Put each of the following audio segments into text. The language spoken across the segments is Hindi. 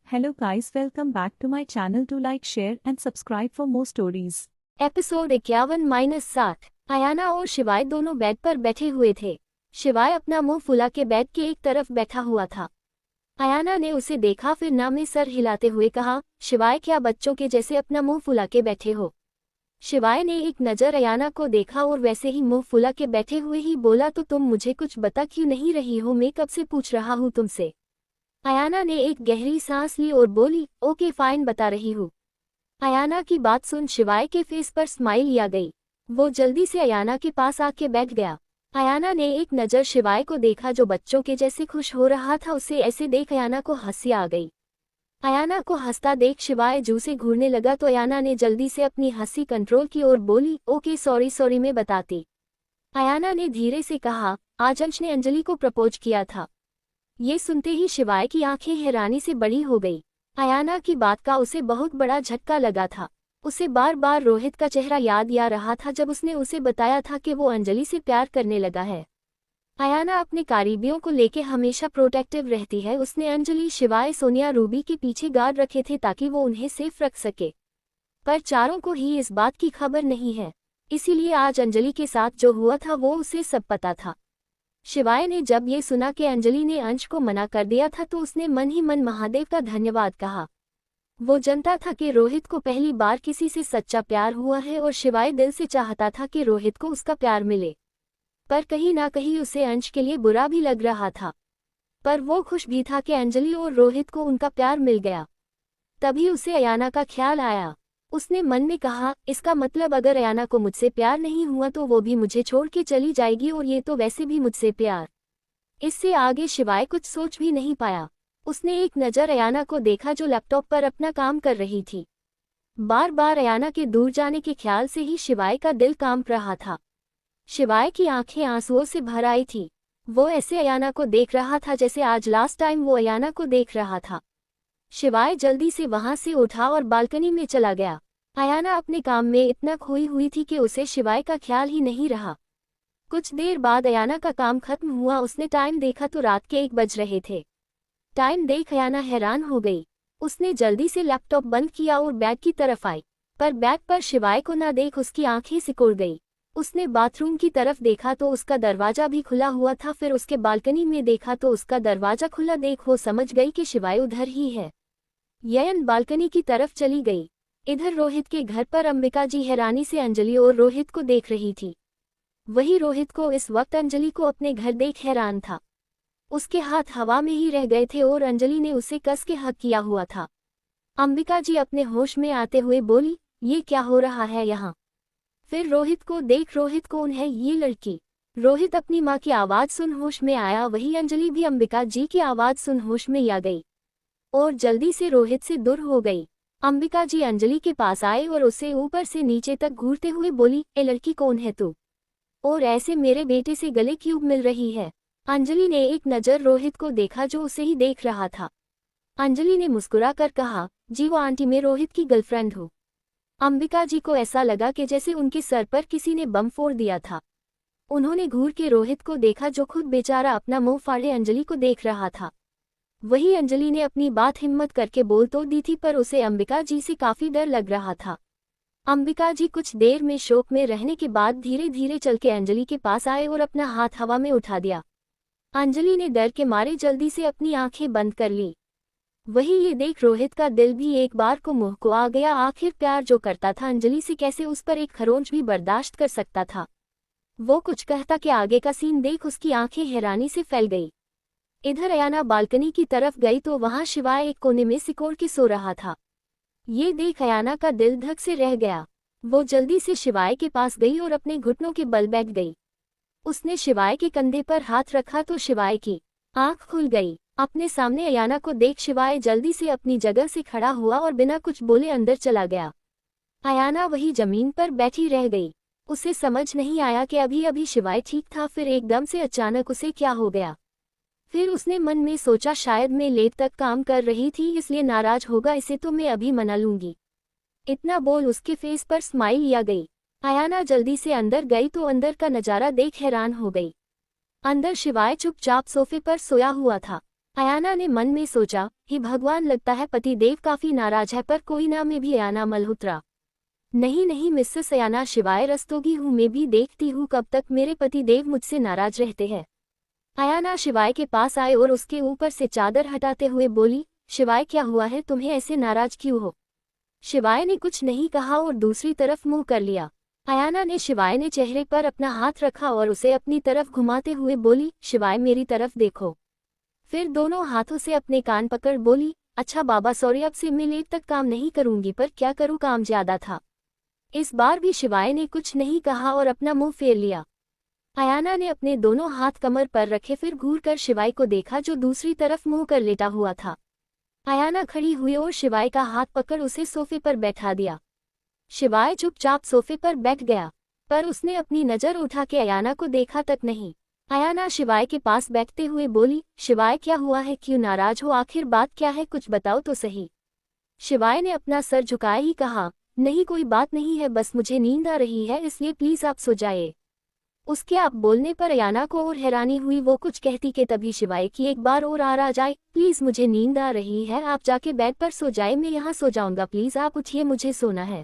Hello guys, welcome back to my channel. To like, share and subscribe for more stories. Episode 51-7। Ayana और शिवाय दोनों बेड पर बैठे हुए थे। शिवाय अपना मुंह फुला के बेड के एक तरफ बैठा हुआ था। अयाना ने उसे देखा, फिर ना में सर हिलाते हुए कहा, शिवाय क्या बच्चों के जैसे अपना मुंह फुला के बैठे हो। शिवाय ने एक नज़र अयाना को देखा और वैसे ही मुंह फुला के बैठे हुए ही बोला, तो तुम मुझे कुछ बता क्यों नहीं रही हो, मैं कब से पूछ रहा हूँ तुमसे। अयाना ने एक गहरी सांस ली और बोली, ओके फाइन, बता रही हूँ। अयाना की बात सुन शिवाय के फेस पर स्माइल आ गई। वो जल्दी से अयाना के पास आके बैठ गया। अयाना ने एक नज़र शिवाय को देखा जो बच्चों के जैसे खुश हो रहा था। उसे ऐसे देख अयाना को हंसी आ गई। अयाना को हंसता देख शिवाय जू से घूरने लगा, तो अयाना ने जल्दी से अपनी हंसी कंट्रोल की और बोली, ओके सॉरी सॉरी, मैं बताती। अयाना ने धीरे से कहा, आज अंश ने अंजलि को प्रपोज किया था। ये सुनते ही शिवाय की आंखें हैरानी से बड़ी हो गई। अयाना की बात का उसे बहुत बड़ा झटका लगा था। उसे बार बार रोहित का चेहरा याद आ रहा था जब उसने उसे बताया था कि वो अंजलि से प्यार करने लगा है। अयाना अपने करीबियों को लेके हमेशा प्रोटेक्टिव रहती है। उसने अंजलि, शिवाय, सोनिया, रूबी के पीछे गार्ड रखे थे ताकि वो उन्हें सेफ रख सके। पर चारों को ही इस बात की खबर नहीं है, इसीलिए आज अंजलि के साथ जो हुआ था वो उसे सब पता था। शिवाय ने जब ये सुना कि अंजलि ने अंश को मना कर दिया था तो उसने मन ही मन महादेव का धन्यवाद कहा। वो जानता था कि रोहित को पहली बार किसी से सच्चा प्यार हुआ है और शिवाय दिल से चाहता था कि रोहित को उसका प्यार मिले। पर कहीं ना कहीं उसे अंश के लिए बुरा भी लग रहा था, पर वो खुश भी था कि अंजलि और रोहित को उनका प्यार मिल गया। तभी उसे अयाना का ख्याल आया। उसने मन में कहा, इसका मतलब अगर अयाना को मुझसे प्यार नहीं हुआ तो वो भी मुझे छोड़ के चली जाएगी, और ये तो वैसे भी मुझसे प्यार। इससे आगे शिवाय कुछ सोच भी नहीं पाया। उसने एक नज़र अयाना को देखा जो लैपटॉप पर अपना काम कर रही थी। बार बार अयाना के दूर जाने के ख्याल से ही शिवाय का दिल कांप रहा था। शिवाय की आंखें आंसुओं से भर आई थी। वो ऐसे अयाना को देख रहा था जैसे आज लास्ट टाइम वो अयाना को देख रहा था। शिवाय जल्दी से वहां से उठा और बालकनी में चला गया। अयाना अपने काम में इतना खोई हुई थी कि उसे शिवाय का ख्याल ही नहीं रहा। कुछ देर बाद अयाना का काम खत्म हुआ। उसने टाइम देखा तो रात के 1 बज रहे थे। टाइम देख अयाना हैरान हो गई। उसने जल्दी से लैपटॉप बंद किया और बैग की तरफ आई, पर बैग पर शिवाय को ना देख उसकी आंखें सिकुड़ गई। उसने बाथरूम की तरफ देखा तो उसका दरवाजा भी खुला हुआ था। फिर उसके बालकनी में देखा तो उसका दरवाजा खुला देख वो समझ गई कि शिवाय उधर ही है। ययन बालकनी की तरफ चली गई। इधर रोहित के घर पर अंबिका जी हैरानी से अंजलि और रोहित को देख रही थी। वही रोहित को इस वक्त अंजलि को अपने घर देख हैरान था। उसके हाथ हवा में ही रह गए थे और अंजलि ने उसे कस के हक किया हुआ था। अंबिका जी अपने होश में आते हुए बोली, ये क्या हो रहा है यहाँ। फिर रोहित को देख, रोहित कौन है ये लड़की। रोहित अपनी माँ की आवाज़ सुन होश में आया। वही अंजलि भी अंबिका जी की आवाज़ सुन होश में आ गई और जल्दी से रोहित से दूर हो गई। अंबिका जी अंजलि के पास आए और उसे ऊपर से नीचे तक घूरते हुए बोली, ए लड़की कौन है तू, और ऐसे मेरे बेटे से गले क्यों मिल रही है। अंजलि ने एक नज़र रोहित को देखा जो उसे ही देख रहा था। अंजलि ने मुस्कुरा कर कहा, जी वो आंटी, मैं रोहित की गर्लफ्रेंड हूँ। अंबिका जी को ऐसा लगा कि जैसे उनके सर पर किसी ने बम फोड़ दिया था। उन्होंने घूर के रोहित को देखा जो खुद बेचारा अपना मुंह फाड़े अंजलि को देख रहा था। वही अंजलि ने अपनी बात हिम्मत करके बोल तो दी थी, पर उसे अंबिका जी से काफी डर लग रहा था। अंबिका जी कुछ देर में शोक में रहने के बाद धीरे धीरे चल के अंजलि के पास आए और अपना हाथ हवा में उठा दिया। अंजलि ने डर के मारे जल्दी से अपनी आंखें बंद कर ली। वही ये देख रोहित का दिल भी एक बार को मुंह को आ गया। आखिर प्यार जो करता था अंजलि से, कैसे उस पर एक खरोंच भी बर्दाश्त कर सकता था। वो कुछ कहता कि आगे का सीन देख उसकी आंखें हैरानी से फैल गई। इधर अयाना बालकनी की तरफ गई तो वहां शिवाय एक कोने में सिकोड़ के सो रहा था। ये देख अयाना का दिल धक से रह गया। वो जल्दी से शिवाय के पास गई और अपने घुटनों के बल बैठ गई। उसने शिवाय के कंधे पर हाथ रखा तो शिवाय की आंख खुल गई। अपने सामने अयाना को देख शिवाय जल्दी से अपनी जगह से खड़ा हुआ और बिना कुछ बोले अंदर चला गया। अयाना वही जमीन पर बैठी रह गई। उसे समझ नहीं आया कि अभी अभी शिवाय ठीक था, फिर एकदम से अचानक उसे क्या हो गया। फिर उसने मन में सोचा, शायद मैं लेट तक काम कर रही थी इसलिए नाराज होगा, इसे तो मैं अभी मना लूंगी। इतना बोल उसके फेस पर स्माइल आ गई। अयाना जल्दी से अंदर गई तो अंदर का नज़ारा देख हैरान हो गई। अंदर शिवाय चुपचाप सोफे पर सोया हुआ था। अयाना ने मन में सोचा, हे भगवान, लगता है पति देव काफी नाराज है। पर कोई ना, मैं भी अयाना मल्होत्रा नहीं नहीं मिसेस अयाना शिवाय रस्तोगी हूँ। मैं भी देखती हूँ कब तक मेरे पति देव मुझसे नाराज रहते हैं। अयाना शिवाय के पास आए और उसके ऊपर से चादर हटाते हुए बोली, शिवाय क्या हुआ है, तुम्हें ऐसे नाराज क्यों हो? शिवाय ने कुछ नहीं कहा और दूसरी तरफ मुंह कर लिया। अयाना ने शिवाय ने चेहरे पर अपना हाथ रखा और उसे अपनी तरफ घुमाते हुए बोली, शिवाय मेरी तरफ देखो। फिर दोनों हाथों से अपने कान पकड़ बोली, अच्छा बाबा सॉरी, अब से मैं लेट तक काम नहीं करूंगी। पर क्या करूं, काम ज्यादा था। इस बार भी शिवाय ने कुछ नहीं कहा और अपना मुंह फेर लिया। अयाना ने अपने दोनों हाथ कमर पर रखे, फिर घूरकर शिवाय को देखा जो दूसरी तरफ मुंह कर लेटा हुआ था। अयाना खड़ी हुई और शिवाय का हाथ पकड़ उसे सोफे पर बैठा दिया। शिवाय चुपचाप सोफे पर बैठ गया, पर उसने अपनी नजर उठा के अयाना को देखा तक नहीं। अयाना शिवाय के पास बैठते हुए बोली, शिवाय क्या हुआ है, क्यों नाराज हो, आखिर बात क्या है, कुछ बताओ तो सही। शिवाय ने अपना सर झुकाए ही कहा, नहीं कोई बात नहीं है, बस मुझे नींद आ रही है, इसलिए प्लीज आप सो जाइए। उसके आप बोलने पर अयाना को और हैरानी हुई। वो कुछ कहती के तभी शिवाय की एक बार और आ जाए, प्लीज मुझे नींद आ रही है, आप जाके बेड पर सो जाए, मैं यहाँ सो जाऊंगा, प्लीज आप उठिए, मुझे सोना है।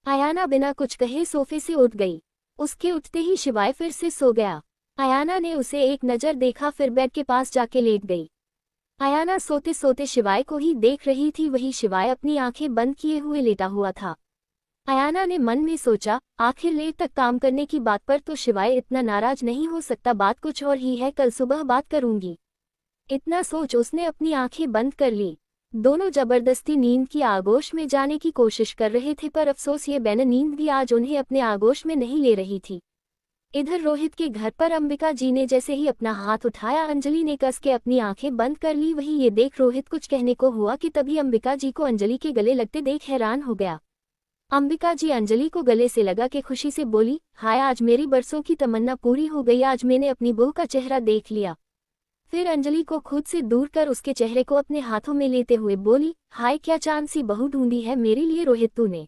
अयाना बिना कुछ कहे सोफे से उठ गई। उसके उठते ही शिवाय फिर से सो गया। अयाना ने उसे एक नज़र देखा, फिर बेड के पास जाके लेट गई। अयाना सोते सोते शिवाय को ही देख रही थी। वही शिवाय अपनी आंखें बंद किए हुए लेटा हुआ था। अयाना ने मन में सोचा, आखिर लेट तक काम करने की बात पर तो शिवाय इतना नाराज नहीं हो सकता, बात कुछ और ही है, कल सुबह बात करूंगी। इतना सोच उसने अपनी आंखें बंद कर ली। दोनों जबरदस्ती नींद की आगोश में जाने की कोशिश कर रहे थे, पर अफसोस ये बेन नींद भी आज उन्हें अपने आगोश में नहीं ले रही थी। इधर रोहित के घर पर अंबिका जी ने जैसे ही अपना हाथ उठाया, अंजलि ने कस के अपनी आंखें बंद कर ली। वही ये देख रोहित कुछ कहने को हुआ कि तभी अंबिका जी को अंजलि के गले लगते देख हैरान हो गया। अंबिका जी अंजलि को गले से लगा के खुशी से बोली, हाय, आज मेरी बरसों की तमन्ना पूरी हो गई, आज मैंने अपनी बहू का चेहरा देख लिया। फिर अंजलि को खुद से दूर कर उसके चेहरे को अपने हाथों में लेते हुए बोली, हाय, क्या चांद सी बहू ढूंढी है मेरे लिए रोहित तूने।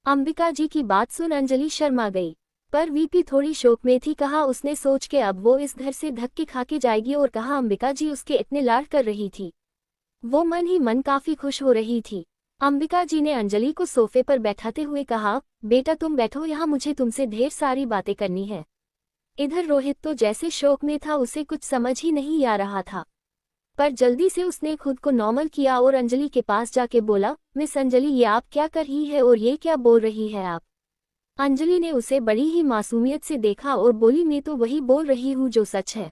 अंबिका जी की बात सुन अंजलि शर्मा गई, पर वीपी थोड़ी शोक में थी। कहा उसने सोच के अब वो इस घर से धक्के खा के जाएगी, और कहा अंबिका जी उसके इतने लाड कर रही थी। वो मन ही मन काफी खुश हो रही थी। अंबिका जी ने अंजलि को सोफे पर बैठाते हुए कहा, बेटा तुम बैठो यहाँ, मुझे तुमसे ढेर सारी बातें करनी है। इधर रोहित तो जैसे शोक में था, उसे कुछ समझ ही नहीं आ रहा था, पर जल्दी से उसने खुद को नॉर्मल किया और अंजलि के पास जाके बोला, मिस अंजलि, ये आप क्या कर रही है और ये क्या बोल रही है आप? अंजलि ने उसे बड़ी ही मासूमियत से देखा और बोली, मैं तो वही बोल रही हूँ जो सच है।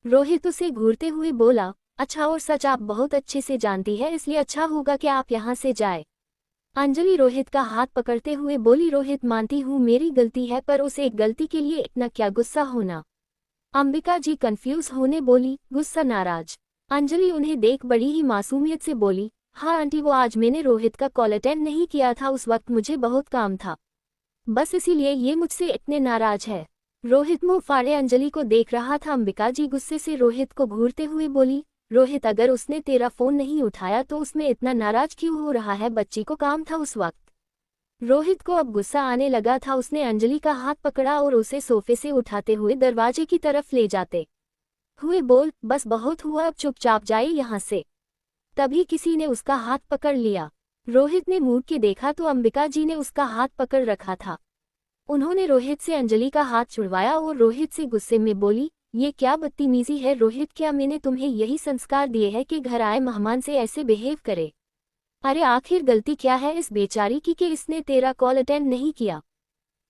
रोहित उसे घूरते हुए बोला, अच्छा, और सच आप बहुत अच्छे से जानती है, इसलिए अच्छा होगा कि आप यहाँ से जाए। अंजलि रोहित का हाथ पकड़ते हुए बोली, रोहित मानती हूँ मेरी गलती है, पर उस एक गलती के लिए इतना क्या गुस्सा होना? अंबिका जी कंफ्यूज होने बोली, गुस्सा, नाराज? अंजलि उन्हें देख बड़ी ही मासूमियत से बोली, हाँ आंटी, वो आज मैंने रोहित का कॉल अटेंड नहीं किया था, उस वक्त मुझे बहुत काम था, बस इसीलिए ये मुझसे इतने नाराज है। रोहित मुंह फाड़े अंजलि को देख रहा था। अंबिका जी गुस्से से रोहित को घूरते हुए बोली, रोहित, अगर उसने तेरा फोन नहीं उठाया तो उसमें इतना नाराज क्यों हो रहा है? बच्ची को काम था उस वक्त। रोहित को अब गुस्सा आने लगा था। उसने अंजलि का हाथ पकड़ा और उसे सोफे से उठाते हुए दरवाजे की तरफ ले जाते हुए बोल, बस बहुत हुआ, अब चुपचाप जाइए यहाँ से। तभी किसी ने उसका हाथ पकड़ लिया। रोहित ने मुड़ के देखा तो अंबिका जी ने उसका हाथ पकड़ रखा था। उन्होंने रोहित से अंजलि का हाथ छुड़वाया और रोहित से गुस्से में बोली, ये क्या बदतमीजी है रोहित, क्या मैंने तुम्हें यही संस्कार दिए हैं कि घर आए मेहमान से ऐसे बिहेव करे? अरे आखिर गलती क्या है इस बेचारी की कि इसने तेरा कॉल अटेंड नहीं किया?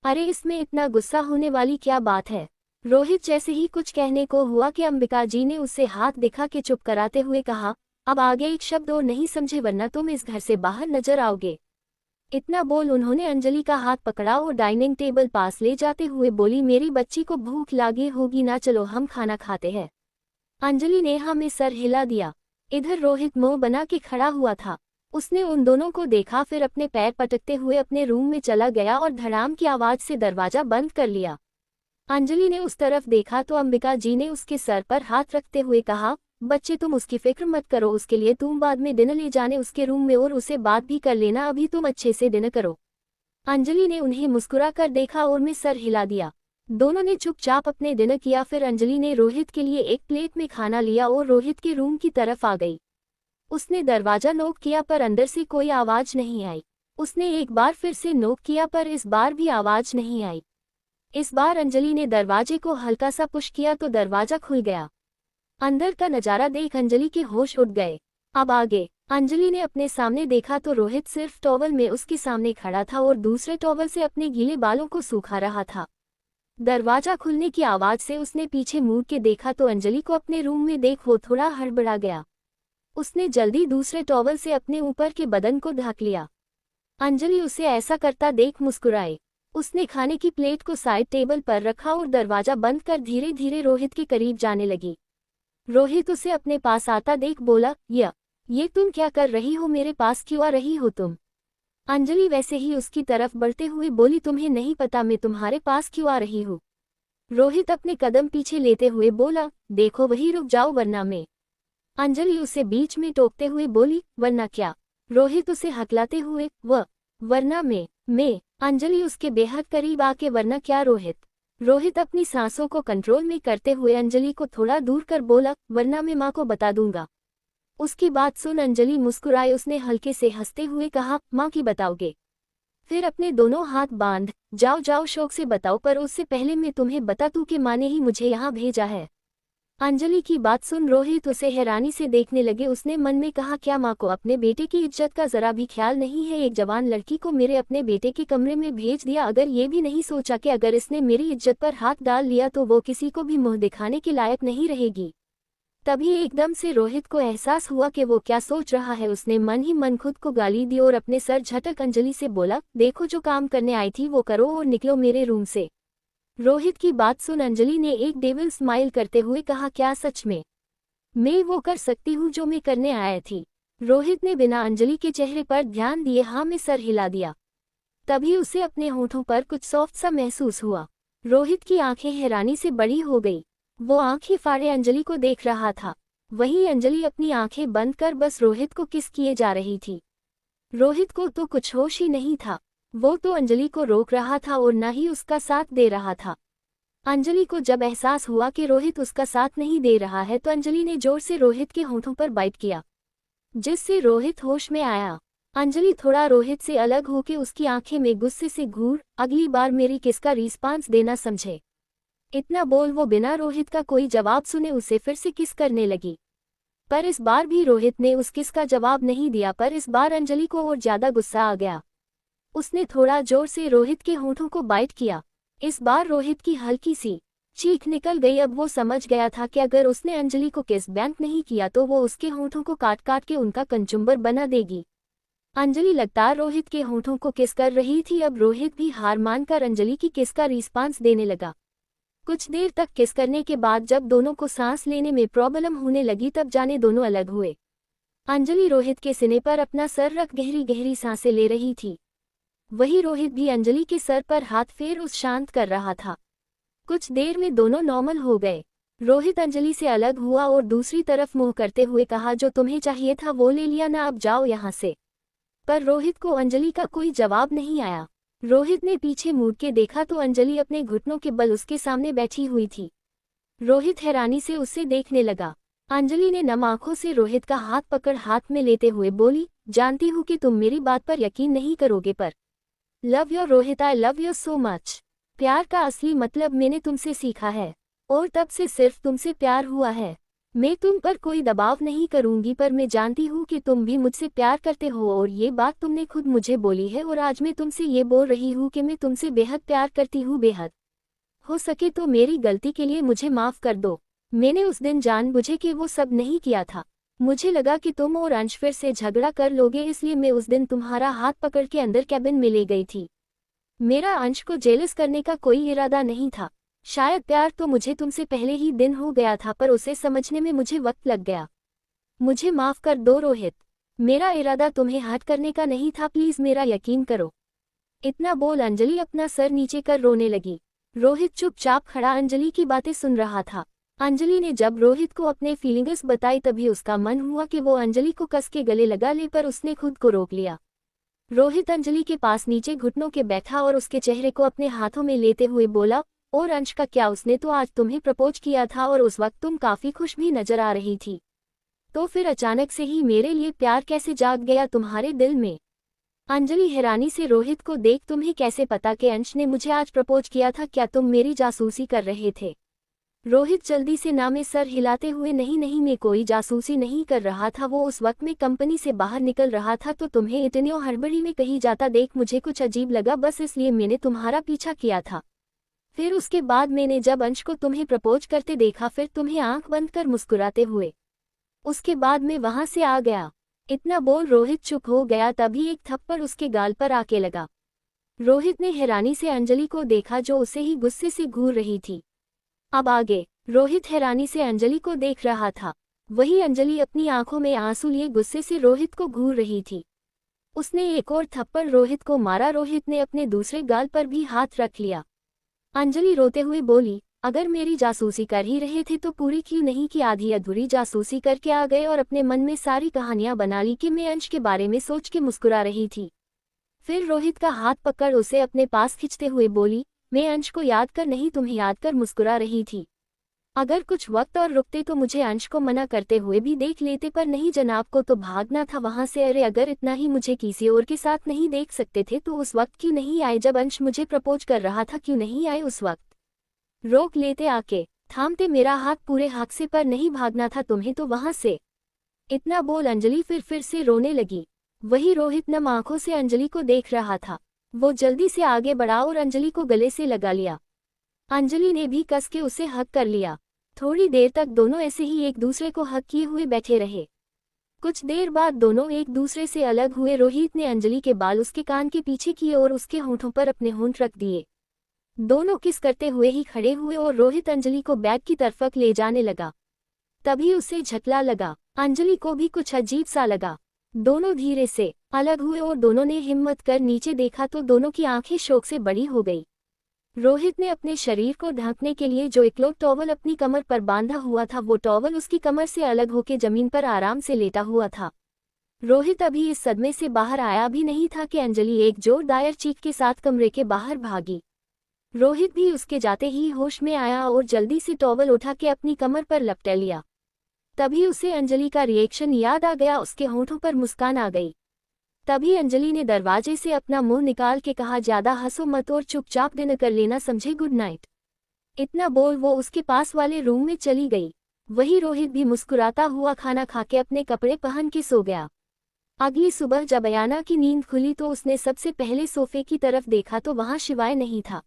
अरे इसमें इतना गुस्सा होने वाली क्या बात है? रोहित जैसे ही कुछ कहने को हुआ कि अंबिका जी ने उसे हाथ दिखा के चुप कराते हुए कहा, अब आगे एक शब्द और नहीं समझे, वरना तुम इस घर से बाहर नजर आओगे। इतना बोल उन्होंने अंजलि का हाथ पकड़ा और डाइनिंग टेबल पास ले जाते हुए बोली, मेरी बच्ची को भूख लगी होगी ना, चलो हम खाना खाते हैं। अंजलि ने हाँ में सर हिला दिया। इधर रोहित मुंह बना के खड़ा हुआ था। उसने उन दोनों को देखा, फिर अपने पैर पटकते हुए अपने रूम में चला गया और धड़ाम की आवाज से दरवाजा बंद कर लिया। अंजलि ने उस तरफ देखा तो अंबिका जी ने उसके सर पर हाथ रखते हुए कहा, बच्चे तुम उसकी फिक्र मत करो, उसके लिए तुम बाद में डिनर ले जाने उसके रूम में और उसे बात भी कर लेना, अभी तुम अच्छे से डिनर करो। अंजलि ने उन्हें मुस्कुरा कर देखा और में सर हिला दिया। दोनों ने चुपचाप अपने डिनर किया। फिर अंजलि ने रोहित के लिए एक प्लेट में खाना लिया और रोहित के रूम की तरफ आ गई। उसने दरवाजा नॉक किया पर अंदर से कोई आवाज नहीं आई। उसने एक बार फिर से नॉक किया पर इस बार भी आवाज नहीं आई। इस बार अंजलि ने दरवाजे को हल्का सा पुश किया तो दरवाजा खुल गया। अंदर का नजारा देख अंजलि के होश उड़ गए। अब आगे अंजलि ने अपने सामने देखा तो रोहित सिर्फ टॉवल में उसके सामने खड़ा था और दूसरे टॉवल से अपने गीले बालों को सूखा रहा था। दरवाजा खुलने की आवाज से उसने पीछे मुड़ के देखा तो अंजलि को अपने रूम में देख वो थोड़ा हड़बड़ा गया। उसने जल्दी दूसरे टॉवल से अपने ऊपर के बदन को ढक लिया। अंजलि उसे ऐसा करता देख मुस्कुराई। उसने खाने की प्लेट को साइड टेबल पर रखा और दरवाजा बंद कर धीरे धीरे रोहित के करीब जाने लगी। रोहित उसे अपने पास आता देख बोला, ये तुम क्या कर रही हो, मेरे पास क्यों आ रही हो तुम? अंजलि वैसे ही उसकी तरफ बढ़ते हुए बोली, तुम्हें नहीं पता मैं तुम्हारे पास क्यों आ रही हूँ? रोहित अपने कदम पीछे लेते हुए बोला, देखो वही रुक जाओ वरना मैं। अंजलि उसे बीच में टोकते हुए बोली, वरना क्या? रोहित उसे हकलाते हुए, वरना मैं। अंजलि उसके बेहद करीब आके, वरना क्या रोहित? रोहित अपनी सांसों को कंट्रोल में करते हुए अंजलि को थोड़ा दूर कर बोला, वरना मैं माँ को बता दूंगा। उसकी बात सुन अंजलि मुस्कुराई। उसने हल्के से हंसते हुए कहा, माँ की बताओगे? फिर अपने दोनों हाथ बांध, जाओ शौक से बताओ, पर उससे पहले मैं तुम्हें बता दूं कि माँ ने ही मुझे यहाँ भेजा है। अंजलि की बात सुन रोहित उसे हैरानी से देखने लगे। उसने मन में कहा, क्या माँ को अपने बेटे की इज्जत का जरा भी ख्याल नहीं है? एक जवान लड़की को मेरे अपने बेटे के कमरे में भेज दिया। अगर ये भी नहीं सोचा कि अगर इसने मेरी इज्जत पर हाथ डाल लिया तो वो किसी को भी मुंह दिखाने के लायक नहीं रहेगी। तभी एकदम से रोहित को एहसास हुआ कि वो क्या सोच रहा है। उसने मन ही मन खुद को गाली दी और अपने सर झटक अंजलि से बोला, देखो जो काम करने आई थी वो करो और निकलो मेरे रूम से। रोहित की बात सुन अंजलि ने एक डेविल स्माइल करते हुए कहा, क्या सच में? मैं वो कर सकती हूँ जो मैं करने आया थी? रोहित ने बिना अंजलि के चेहरे पर ध्यान दिए हाँ में सर हिला दिया। तभी उसे अपने होठों पर कुछ सॉफ्ट सा महसूस हुआ। रोहित की आंखें हैरानी से बड़ी हो गई। वो आंखें फाड़े अंजलि को देख रहा था। वहीं अंजलि अपनी आंखें बंद कर बस रोहित को किस किए जा रही थी। रोहित को तो कुछ होश ही नहीं था। वो तो अंजलि को रोक रहा था और न ही उसका साथ दे रहा था। अंजलि को जब एहसास हुआ कि रोहित उसका साथ नहीं दे रहा है तो अंजलि ने जोर से रोहित के होठों पर बाइट किया, जिससे रोहित होश में आया। अंजलि थोड़ा रोहित से अलग होकर उसकी आंखें में गुस्से से घूर, अगली बार मेरी किस का रिस्पांस देना समझे। इतना बोल वो बिना रोहित का कोई जवाब सुने उसे फिर से किस करने लगी। पर इस बार भी रोहित ने उस किस का जवाब नहीं दिया। पर इस बार अंजलि को और ज्यादा गुस्सा आ गया। उसने थोड़ा जोर से रोहित के होठों को बाइट किया। इस बार रोहित की हल्की सी चीख निकल गई। अब वो समझ गया था कि अगर उसने अंजलि को किस बैंक नहीं किया तो वो उसके होठों को काट काट के उनका कंचुम्बर बना देगी। अंजलि लगातार रोहित के होठों को किस कर रही थी। अब रोहित भी हार मानकर अंजलि की किस का रिस्पांस देने लगा। कुछ देर तक किस करने के बाद जब दोनों को सांस लेने में प्रॉब्लम होने लगी तब जाने दोनों अलग हुए। अंजलि रोहित के सीने पर अपना सर रख गहरी गहरी सांसें ले रही थी। वही रोहित भी अंजलि के सर पर हाथ फेर उस शांत कर रहा था। कुछ देर में दोनों नॉर्मल हो गए। रोहित अंजलि से अलग हुआ और दूसरी तरफ मुंह करते हुए कहा, जो तुम्हें चाहिए था वो ले लिया ना, अब जाओ यहाँ से। पर रोहित को अंजलि का कोई जवाब नहीं आया। रोहित ने पीछे मुड़ के देखा तो अंजलि अपने घुटनों के बल उसके सामने बैठी हुई थी। रोहित हैरानी से उसे देखने लगा। अंजलि ने नम आंखों से रोहित का हाथ पकड़ हाथ में लेते हुए बोली, जानती हूँ कि तुम मेरी बात पर यकीन नहीं करोगे पर love you Rohit, I love you so much. प्यार का असली मतलब मैंने तुमसे सीखा है और तब से सिर्फ तुमसे प्यार हुआ है। मैं तुम पर कोई दबाव नहीं करूंगी पर मैं जानती हूँ कि तुम भी मुझसे प्यार करते हो और ये बात तुमने खुद मुझे बोली है और आज मैं तुमसे ये बोल रही हूँ कि मैं तुमसे बेहद प्यार करती हूँ, बेहद। हो सके तो मेरी गलती के लिए मुझे माफ कर दो। मैंने उस दिन जानबूझे के वो सब नहीं किया था। मुझे लगा कि तुम और अंश फिर से झगड़ा कर लोगे, इसलिए मैं उस दिन तुम्हारा हाथ पकड़ के अंदर कैबिन में ले गई थी। मेरा अंश को जेलस करने का कोई इरादा नहीं था। शायद प्यार तो मुझे तुमसे पहले ही दिन हो गया था पर उसे समझने में मुझे वक्त लग गया। मुझे माफ कर दो रोहित, मेरा इरादा तुम्हें हर्ट करने का नहीं था, प्लीज मेरा यकीन करो। इतना बोल अंजलि अपना सर नीचे कर रोने लगी। रोहित चुपचाप खड़ा अंजलि की बातें सुन रहा था। अंजलि ने जब रोहित को अपने फीलिंग्स बताई तभी उसका मन हुआ कि वो अंजलि को कस के गले लगा ले, पर उसने खुद को रोक लिया। रोहित अंजलि के पास नीचे घुटनों के बैठा और उसके चेहरे को अपने हाथों में लेते हुए बोला, और अंश का क्या, उसने तो आज तुम्हें प्रपोज किया था और उस वक्त तुम काफी खुश भी नजर आ रही थी। तो फिर अचानक से ही मेरे लिए प्यार कैसे जाग गया तुम्हारे दिल में? अंजलि हैरानी से रोहित को देख, तुम्हें कैसे पता कि अंश ने मुझे आज प्रपोज किया था? क्या तुम मेरी जासूसी कर रहे थे? रोहित जल्दी से ना में सर हिलाते हुए, नहीं नहीं, मैं कोई जासूसी नहीं कर रहा था। वो उस वक्त मैं कंपनी से बाहर निकल रहा था तो तुम्हें इतनी हड़बड़ी में कहीं जाता देख मुझे कुछ अजीब लगा, बस इसलिए मैंने तुम्हारा पीछा किया था। फिर उसके बाद मैंने जब अंश को तुम्हें प्रपोज करते देखा, फिर तुम्हें आंख बंद कर मुस्कुराते हुए, उसके बाद मैं वहां से आ गया। इतना बोल रोहित चुप हो गया, तभी एक थप्पड़ उसके गाल पर आके लगा। रोहित ने हैरानी से अंजलि को देखा जो उसे ही गुस्से से घूर रही थी। अब आगे रोहित हैरानी से अंजलि को देख रहा था, वही अंजलि अपनी आंखों में आंसू लिए गुस्से से रोहित को घूर रही थी। उसने एक और थप्पड़ रोहित को मारा। रोहित ने अपने दूसरे गाल पर भी हाथ रख लिया। अंजलि रोते हुए बोली, अगर मेरी जासूसी कर ही रहे थे तो पूरी क्यों नहीं की आधी अधूरी जासूसी करके आ गए और अपने मन में सारी कहानियां बना ली कि मैं अंश के बारे में सोच के मुस्कुरा रही थी। फिर रोहित का हाथ पकड़ उसे अपने पास खींचते हुए बोली, मैं अंश को याद कर नहीं तुम्हें याद कर मुस्कुरा रही थी। अगर कुछ वक्त और रुकते तो मुझे अंश को मना करते हुए भी देख लेते, पर नहीं जनाब को तो भागना था वहां से। अरे अगर इतना ही मुझे किसी और के साथ नहीं देख सकते थे तो उस वक्त क्यों नहीं आए जब अंश मुझे प्रपोज कर रहा था? क्यों नहीं आए उस वक्त? रोक लेते, आके थामते मेरा हाथ पूरे हाथ से, पर नहीं भागना था तुम्हें तो वहां से। इतना बोल अंजलि फिर से रोने लगी। वही रोहित नम आंखों से अंजलि को देख रहा था। वो जल्दी से आगे बढ़ा और अंजलि को गले से लगा लिया। अंजलि ने भी कस के उसे हक कर लिया। थोड़ी देर तक दोनों ऐसे ही एक दूसरे को हक किए हुए बैठे रहे। कुछ देर बाद दोनों एक दूसरे से अलग हुए। रोहित ने अंजलि के बाल उसके कान के पीछे किए और उसके होंठों पर अपने होंठ रख दिए। दोनों किस करते हुए ही खड़े हुए और रोहित अंजलि को बैग की तरफ ले जाने लगा। तभी उसे झटला लगा। अंजलि को भी कुछ अजीब सा लगा। दोनों धीरे से अलग हुए और दोनों ने हिम्मत कर नीचे देखा तो दोनों की आंखें शोक से बड़ी हो गई। रोहित ने अपने शरीर को ढकने के लिए जो इकलौता टॉवल अपनी कमर पर बांधा हुआ था, वो टॉवल उसकी कमर से अलग होकर जमीन पर आराम से लेटा हुआ था। रोहित अभी इस सदमे से बाहर आया भी नहीं था कि अंजलि एक जोरदार चीख के साथ कमरे के बाहर भागी। रोहित भी उसके जाते ही होश में आया और जल्दी से टॉवल उठा के अपनी कमर पर लपटा लिया। तभी उसे अंजलि का रिएक्शन याद आ गया, उसके होंठों पर मुस्कान आ गई। तभी अंजलि ने दरवाजे से अपना मुंह निकाल के कहा, ज्यादा हंसो मत और चुपचाप डिनर कर लेना, समझे? Good night. इतना बोल वो उसके पास वाले रूम में चली गई। वही रोहित भी मुस्कुराता हुआ खाना खा के अपने कपड़े पहन के सो गया। अगली सुबह जब अयाना की नींद खुली तो उसने सबसे पहले सोफे की तरफ देखा तो वहां शिवाय नहीं था।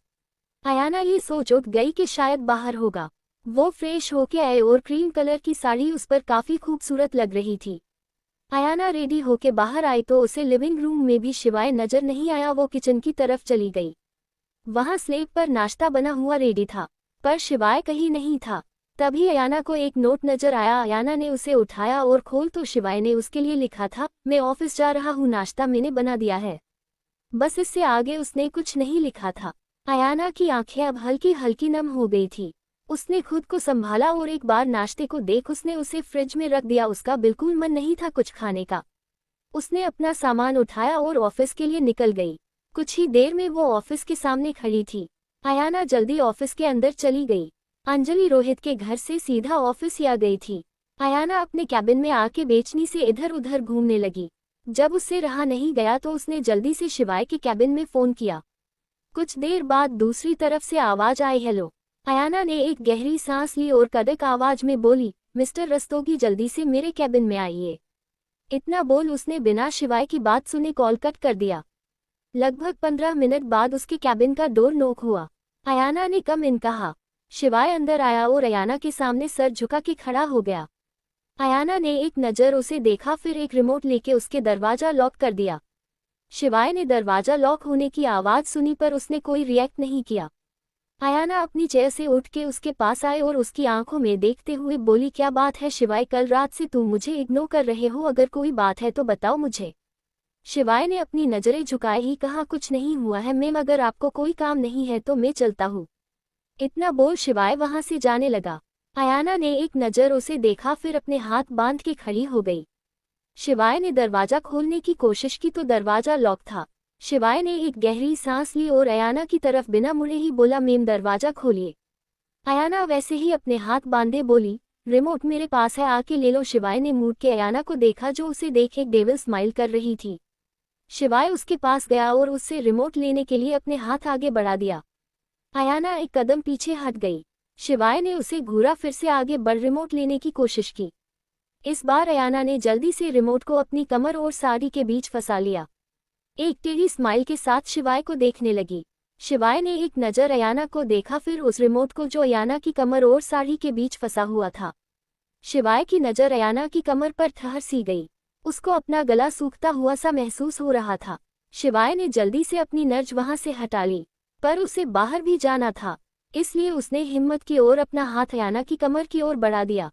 अयाना ये सोच उठ गई कि शायद बाहर होगा। वो फ्रेश होके आए और क्रीम कलर की साड़ी उस पर काफी खूबसूरत लग रही थी। अयाना रेडी होके बाहर आई तो उसे लिविंग रूम में भी शिवाय नजर नहीं आया। वो किचन की तरफ चली गई। वहां स्लेब पर नाश्ता बना हुआ रेडी था, पर शिवाय कहीं नहीं था। तभी अयाना को एक नोट नजर आया। अयाना ने उसे उठाया और खोल तो शिवाय ने उसके लिए लिखा था, मैं ऑफिस जा रहा हूँ, नाश्ता मैंने बना दिया है। बस इससे आगे उसने कुछ नहीं लिखा था। अयाना की आंखें अब हल्की हल्की नम हो गई थी। उसने खुद को संभाला और एक बार नाश्ते को देख उसने उसे फ्रिज में रख दिया। उसका बिल्कुल मन नहीं था कुछ खाने का। उसने अपना सामान उठाया और ऑफिस के लिए निकल गई। कुछ ही देर में वो ऑफिस के सामने खड़ी थी। अयाना जल्दी ऑफिस के अंदर चली गई। अंजलि रोहित के घर से सीधा ऑफिस आ गई थी। अयाना अपने कैबिन में आके बेचनी से इधर उधर घूमने लगी। जब उससे रहा नहीं गया तो उसने जल्दी से शिवाय के कैबिन में फोन किया। कुछ देर बाद दूसरी तरफ से आवाज आई, हेलो। अयाना ने एक गहरी सांस ली और कड़क आवाज में बोली, मिस्टर रस्तोगी, जल्दी से मेरे कैबिन में आइए। इतना बोल उसने बिना शिवाय की बात सुने कॉल कट कर दिया। लगभग 15 मिनट बाद उसके कैबिन का डोर नॉक हुआ। अयाना ने कम इन कहा। शिवाय अंदर आया और अयाना के सामने सर झुका के खड़ा हो गया। अयाना ने एक नज़र उसे देखा, फिर एक रिमोट लेके उसके दरवाजा लॉक कर दिया। शिवाय ने दरवाजा लॉक होने की आवाज सुनी पर उसने कोई रिएक्ट नहीं किया। अयाना अपनी चेयर से उठ के उसके पास आए और उसकी आंखों में देखते हुए बोली, क्या बात है शिवाय, कल रात से तुम मुझे इग्नोर कर रहे हो, अगर कोई बात है तो बताओ मुझे। शिवाय ने अपनी नजरें झुकाए ही कहा, कुछ नहीं हुआ है मैम, अगर आपको कोई काम नहीं है तो मैं चलता हूँ। इतना बोल शिवाय वहां से जाने लगा। अयाना ने एक नज़र उसे देखा, फिर अपने हाथ बांध के खड़ी हो गई। शिवाय ने दरवाजा खोलने की कोशिश की तो दरवाजा लॉक था। शिवाय ने एक गहरी सांस ली और अयाना की तरफ बिना मुड़े ही बोला, मेम दरवाजा खोलिए। अयाना वैसे ही अपने हाथ बांधे बोली, रिमोट मेरे पास है, आके ले लो। शिवाय ने मुड़ के अयाना को देखा जो उसे देख एक डेविल स्माइल कर रही थी। शिवाय उसके पास गया और उससे रिमोट लेने के लिए अपने हाथ आगे बढ़ा दिया। अयाना एक कदम पीछे हट गई। शिवाय ने उसे घूरा, फिर से आगे बढ़ रिमोट लेने की कोशिश की। इस बार अयाना ने जल्दी से रिमोट को अपनी कमर और साड़ी के बीच फंसा लिया। एक टेढ़ी स्माइल के साथ शिवाय को देखने लगी। शिवाय ने एक नज़र अयाना को देखा, फिर उस रिमोट को जो अयाना की कमर और साड़ी के बीच फंसा हुआ था। शिवाय की नज़र अयाना की कमर पर ठहर सी गई। उसको अपना गला सूखता हुआ सा महसूस हो रहा था। शिवाय ने जल्दी से अपनी नज़र वहां से हटा ली, पर उसे बाहर भी जाना था, इसलिए उसने हिम्मत की और अपना हाथ अयाना की कमर की ओर बढ़ा दिया।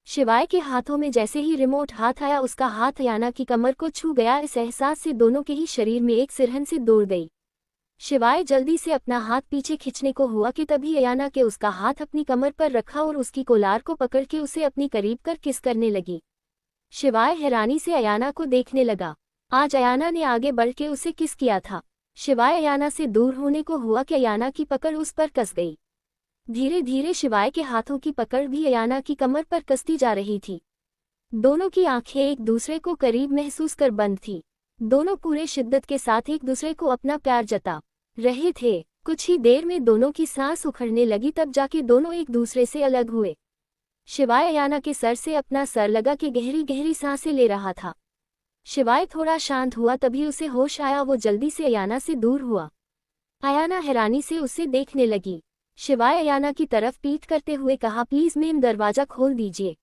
शिवाय के हाथों में जैसे ही रिमोट हाथ आया, उसका हाथ अयाना की कमर को छू गया। इस एहसास से दोनों के ही शरीर में एक सिरहन सी दौड़ गई। शिवाय जल्दी से अपना हाथ पीछे खींचने को हुआ कि तभी अयाना के उसका हाथ अपनी कमर पर रखा और उसकी कोलार को पकड़ के उसे अपनी करीब कर किस करने लगी। शिवाय हैरानी से अयाना को देखने लगा। आज अयाना ने आगे बढ़ के उसे किस किया था। शिवाय अयाना से दूर होने को हुआ कि अयाना की पकड़ उस पर कस गई। धीरे धीरे शिवाय के हाथों की पकड़ भी अयाना की कमर पर कसती जा रही थी। दोनों की आंखें एक दूसरे को करीब महसूस कर बंद थी। दोनों पूरे शिद्दत के साथ एक दूसरे को अपना प्यार जता रहे थे। कुछ ही देर में दोनों की सांस उखड़ने लगी, तब जाके दोनों एक दूसरे से अलग हुए। शिवाय अयाना के सर से अपना सर लगा के गहरी गहरी सांसें ले रहा था। शिवाय थोड़ा शांत हुआ, तभी उसे होश आया। वो जल्दी से अयाना से दूर हुआ। अयाना हैरानी से उसे देखने लगी। शिवाय अयाना की तरफ पीठ करते हुए कहा, प्लीज मैम दरवाजा खोल दीजिए।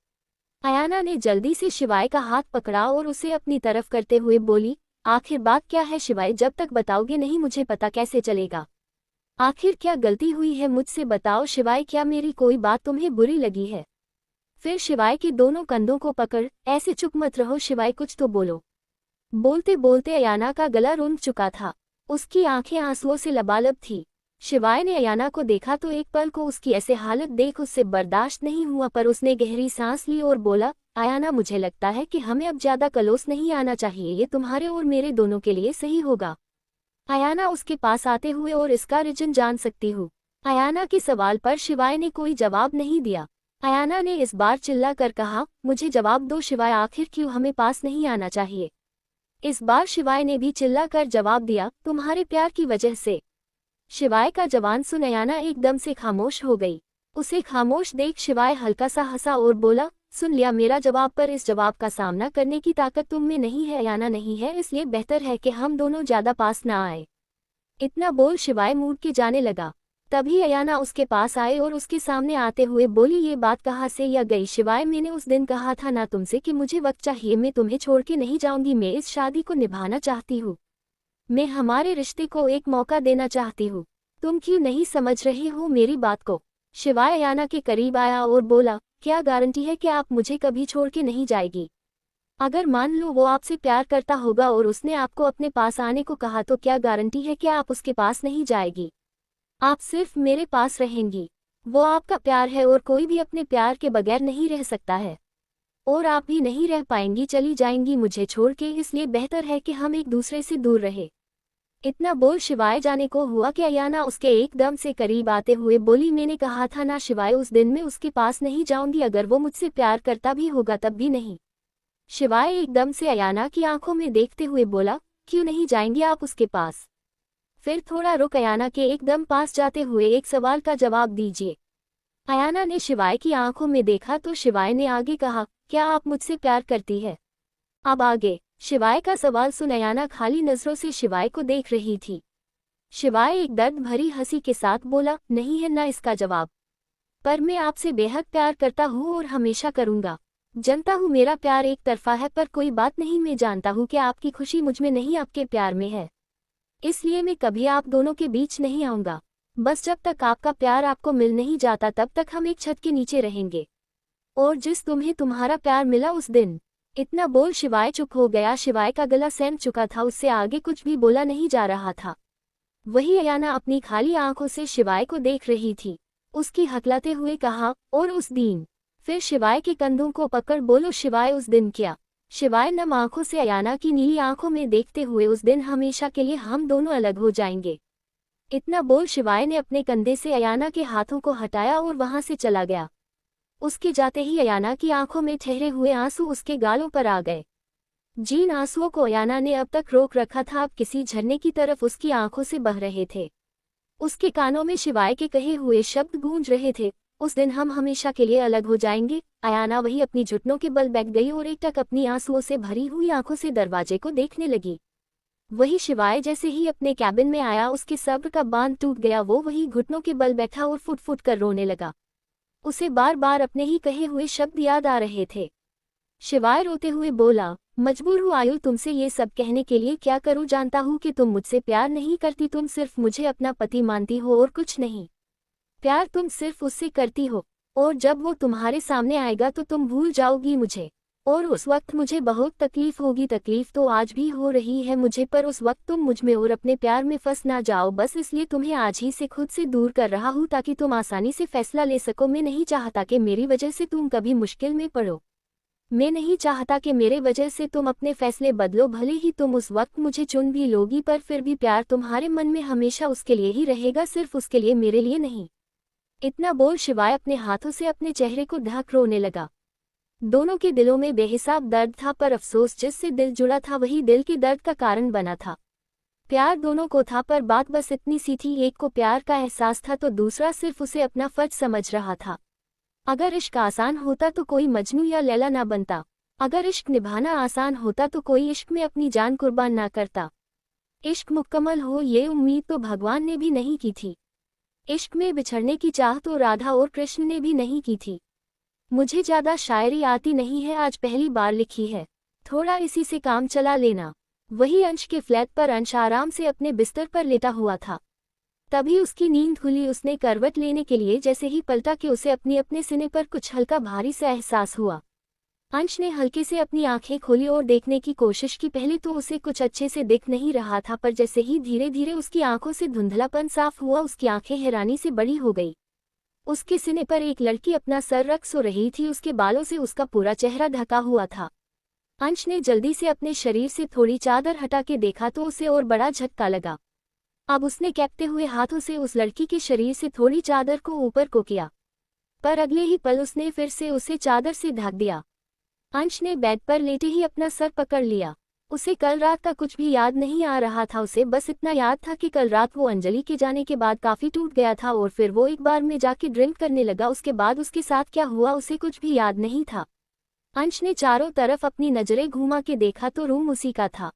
अयाना ने जल्दी से शिवाय का हाथ पकड़ा और उसे अपनी तरफ करते हुए बोली, आखिर बात क्या है शिवाय, जब तक बताओगे नहीं मुझे पता कैसे चलेगा। आखिर क्या गलती हुई है, मुझसे बताओ शिवाय, क्या मेरी कोई बात तुम्हें बुरी लगी है। फिर शिवाय के दोनों कंधों को पकड़, ऐसे चुप मत रहो शिवाय, कुछ तो बोलो। बोलते बोलते अयाना का गला रुंध चुका था। उसकी आंखें आंसुओं से लबालब थी। शिवाय ने अयाना को देखा तो एक पल को उसकी ऐसे हालत देख उससे बर्दाश्त नहीं हुआ, पर उसने गहरी सांस ली और बोला, अयाना मुझे लगता है कि हमें अब ज्यादा क्लोज नहीं आना चाहिए, ये तुम्हारे और मेरे दोनों के लिए सही होगा। अयाना उसके पास आते हुए, और इसका रीजन जान सकती हूँ। अयाना के सवाल पर शिवाय ने कोई जवाब नहीं दिया। अयाना ने इस बार चिल्ला कर कहा, मुझे जवाब दो शिवाय, आखिर क्यों हमें पास नहीं आना चाहिए। इस बार शिवाय ने भी चिल्ला कर जवाब दिया, तुम्हारे प्यार की वजह से। शिवाय का जवाब सुन अयाना एकदम से खामोश हो गई। उसे खामोश देख शिवाय हल्का सा हंसा और बोला, सुन लिया मेरा जवाब, पर इस जवाब का सामना करने की ताकत तुम में नहीं है अयाना, नहीं है, इसलिए बेहतर है कि हम दोनों ज्यादा पास ना आए। इतना बोल शिवाय मुड़ के जाने लगा। तभी अयाना उसके पास आए और उसके सामने आते हुए बोली, ये बात कहाँ से या गई शिवाय, मैंने उस दिन कहा था ना तुमसे कि मुझे वक्त चाहिए, मैं तुम्हें छोड़ के नहीं जाऊंगी, मैं इस शादी को निभाना चाहती हूँ, मैं हमारे रिश्ते को एक मौका देना चाहती हूँ। तुम क्यों नहीं समझ रही हो मेरी बात को। शिवाय अयाना के करीब आया और बोला, क्या गारंटी है कि आप मुझे कभी छोड़ के नहीं जाएगी। अगर मान लो वो आपसे प्यार करता होगा और उसने आपको अपने पास आने को कहा, तो क्या गारंटी है कि आप उसके पास नहीं जाएगी। आप सिर्फ मेरे पास रहेंगी। वो आपका प्यार है और कोई भी अपने प्यार के बगैर नहीं रह सकता है, और आप भी नहीं रह पाएंगी, चली जाएंगी मुझे छोड़ के, इसलिए बेहतर है कि हम एक दूसरे से दूर रहे। इतना बोल शिवाय जाने को हुआ कि अयाना उसके एकदम से करीब आते हुए बोली, मैंने कहा था ना शिवाय, उस दिन मैं उसके पास नहीं जाऊंगी, अगर वो मुझसे प्यार करता भी होगा तब भी नहीं। शिवाय एकदम से अयाना की आंखों में देखते हुए बोला, क्यों नहीं जाएंगे आप उसके पास। फिर थोड़ा रुक अयाना के एकदम पास जाते हुए, एक सवाल का जवाब दीजिए। अयाना ने शिवाय की आंखों में देखा तो शिवाय ने आगे कहा, क्या आप मुझसे प्यार करती है। अब आगे। शिवाय का सवाल सुन अयाना खाली नजरों से शिवाय को देख रही थी। शिवाय एक दर्द भरी हंसी के साथ बोला, नहीं है ना इसका जवाब, पर मैं आपसे बेहद प्यार करता हूँ और हमेशा करूँगा। जानता हूँ मेरा प्यार एक तरफा है, पर कोई बात नहीं, मैं जानता हूँ कि आपकी खुशी मुझ में नहीं आपके प्यार में है, इसलिए मैं कभी आप दोनों के बीच नहीं आऊँगा। बस जब तक आपका प्यार आपको मिल नहीं जाता तब तक हम एक छत के नीचे रहेंगे, और जिस तुम्हें तुम्हारा प्यार मिला उस दिन। इतना बोल शिवाय चुप हो गया। शिवाय का गला सैंध चुका था, उससे आगे कुछ भी बोला नहीं जा रहा था। वही अयाना अपनी खाली आंखों से शिवाय को देख रही थी। उसकी हकलाते हुए कहा, और उस दिन। फिर शिवाय के कंधों को पकड़ बोलो शिवाय, उस दिन क्या। शिवाय नम आंखों से अयाना की नीली आंखों में देखते हुए, उस दिन हमेशा के लिए हम दोनों अलग हो जाएंगे। इतना बोल शिवाय ने अपने कंधे से अयाना के हाथों को हटाया और वहां से चला गया। उसके जाते ही अयाना की आंखों में ठहरे हुए आंसू उसके गालों पर आ गए। जिन आंसुओं को अयाना ने अब तक रोक रखा था, अब किसी झरने की तरफ उसकी आंखों से बह रहे थे। उसके कानों में शिवाय के कहे हुए शब्द गूंज रहे थे, उस दिन हम हमेशा के लिए अलग हो जाएंगे। अयाना वही अपनी घुटनों के बल बैठ गई और एकटक अपनी आंसुओं से भरी हुई आंखों से दरवाजे को देखने लगी। वही शिवाय जैसे ही अपने कैबिन में आया, उसके सब्र का बांध टूट गया। वो वही घुटनों के बल बैठा और फुट फुट कर रोने लगा। उसे बार बार अपने ही कहे हुए शब्द याद आ रहे थे। शिवाय रोते हुए बोला, मजबूर हूँ आयु तुमसे ये सब कहने के लिए, क्या करूँ, जानता हूँ कि तुम मुझसे प्यार नहीं करती, तुम सिर्फ मुझे अपना पति मानती हो और कुछ नहीं। प्यार तुम सिर्फ उससे करती हो, और जब वो तुम्हारे सामने आएगा तो तुम भूल जाओगी मुझे, और उस वक्त मुझे बहुत तकलीफ होगी। तकलीफ तो आज भी हो रही है मुझे, पर उस वक्त तुम मुझ में और अपने प्यार में फंस ना जाओ। बस इसलिए तुम्हें आज ही से खुद से दूर कर रहा हूँ, ताकि तुम आसानी से फैसला ले सको। मैं नहीं चाहता कि मेरी वजह से तुम कभी मुश्किल में पड़ो। मैं नहीं चाहता कि मेरे वजह से तुम अपने फैसले बदलो। भले ही तुम उस वक्त मुझे चुन भी लोगी, पर फिर भी प्यार तुम्हारे मन में हमेशा उसके लिए ही रहेगा, सिर्फ उसके लिए, मेरे लिए नहीं। इतना बोल शिवाय अपने हाथों से अपने चेहरे को ढक रोने लगा। दोनों के दिलों में बेहिसाब दर्द था, पर अफसोस जिससे दिल जुड़ा था वही दिल के दर्द का कारण बना था। प्यार दोनों को था, पर बात बस इतनी सी थी, एक को प्यार का एहसास था तो दूसरा सिर्फ उसे अपना फर्ज समझ रहा था। अगर इश्क आसान होता तो कोई मजनू या लैला ना बनता। अगर इश्क निभाना आसान होता तो कोई इश्क में अपनी जान कुर्बान ना करता। इश्क मुकम्मल हो ये उम्मीद तो भगवान ने भी नहीं की थी। इश्क में बिछड़ने की चाह तो राधा और कृष्ण ने भी नहीं की थी। मुझे ज्यादा शायरी आती नहीं है, आज पहली बार लिखी है, थोड़ा इसी से काम चला लेना। वही अंश के फ्लैट पर अंश आराम से अपने बिस्तर पर लेटा हुआ था। तभी उसकी नींद खुली। उसने करवट लेने के लिए जैसे ही पलटा कि उसे अपने सीने पर कुछ हल्का भारी सा एहसास हुआ। अंश ने हल्के से अपनी आंखें खोली और देखने की कोशिश की। पहले तो उसे कुछ अच्छे से दिख नहीं रहा था, पर जैसे ही धीरे धीरे उसकी आंखों से धुंधलापन साफ हुआ, उसकी आंखें हैरानी से बड़ी हो गई। उसके सीने पर एक लड़की अपना सर रख सो रही थी, उसके बालों से उसका पूरा चेहरा ढका हुआ था। अंश ने जल्दी से अपने शरीर से थोड़ी चादर हटा के देखा तो उसे और बड़ा झटका लगा। अब उसने कैपते हुए हाथों से उस लड़की के शरीर से थोड़ी चादर को ऊपर को किया, पर अगले ही पल उसने फिर से उसे चादर से ढक दिया। अंश ने बेड पर लेटे ही अपना सर पकड़ लिया। उसे कल रात का कुछ भी याद नहीं आ रहा था। उसे बस इतना याद था कि कल रात वो अंजलि के जाने के बाद काफी टूट गया था और फिर वो एक बार में जाके ड्रिंक करने लगा। उसके बाद उसके साथ क्या हुआ उसे कुछ भी याद नहीं था। अंश ने चारों तरफ अपनी नजरें घुमा के देखा तो रूम उसी का था।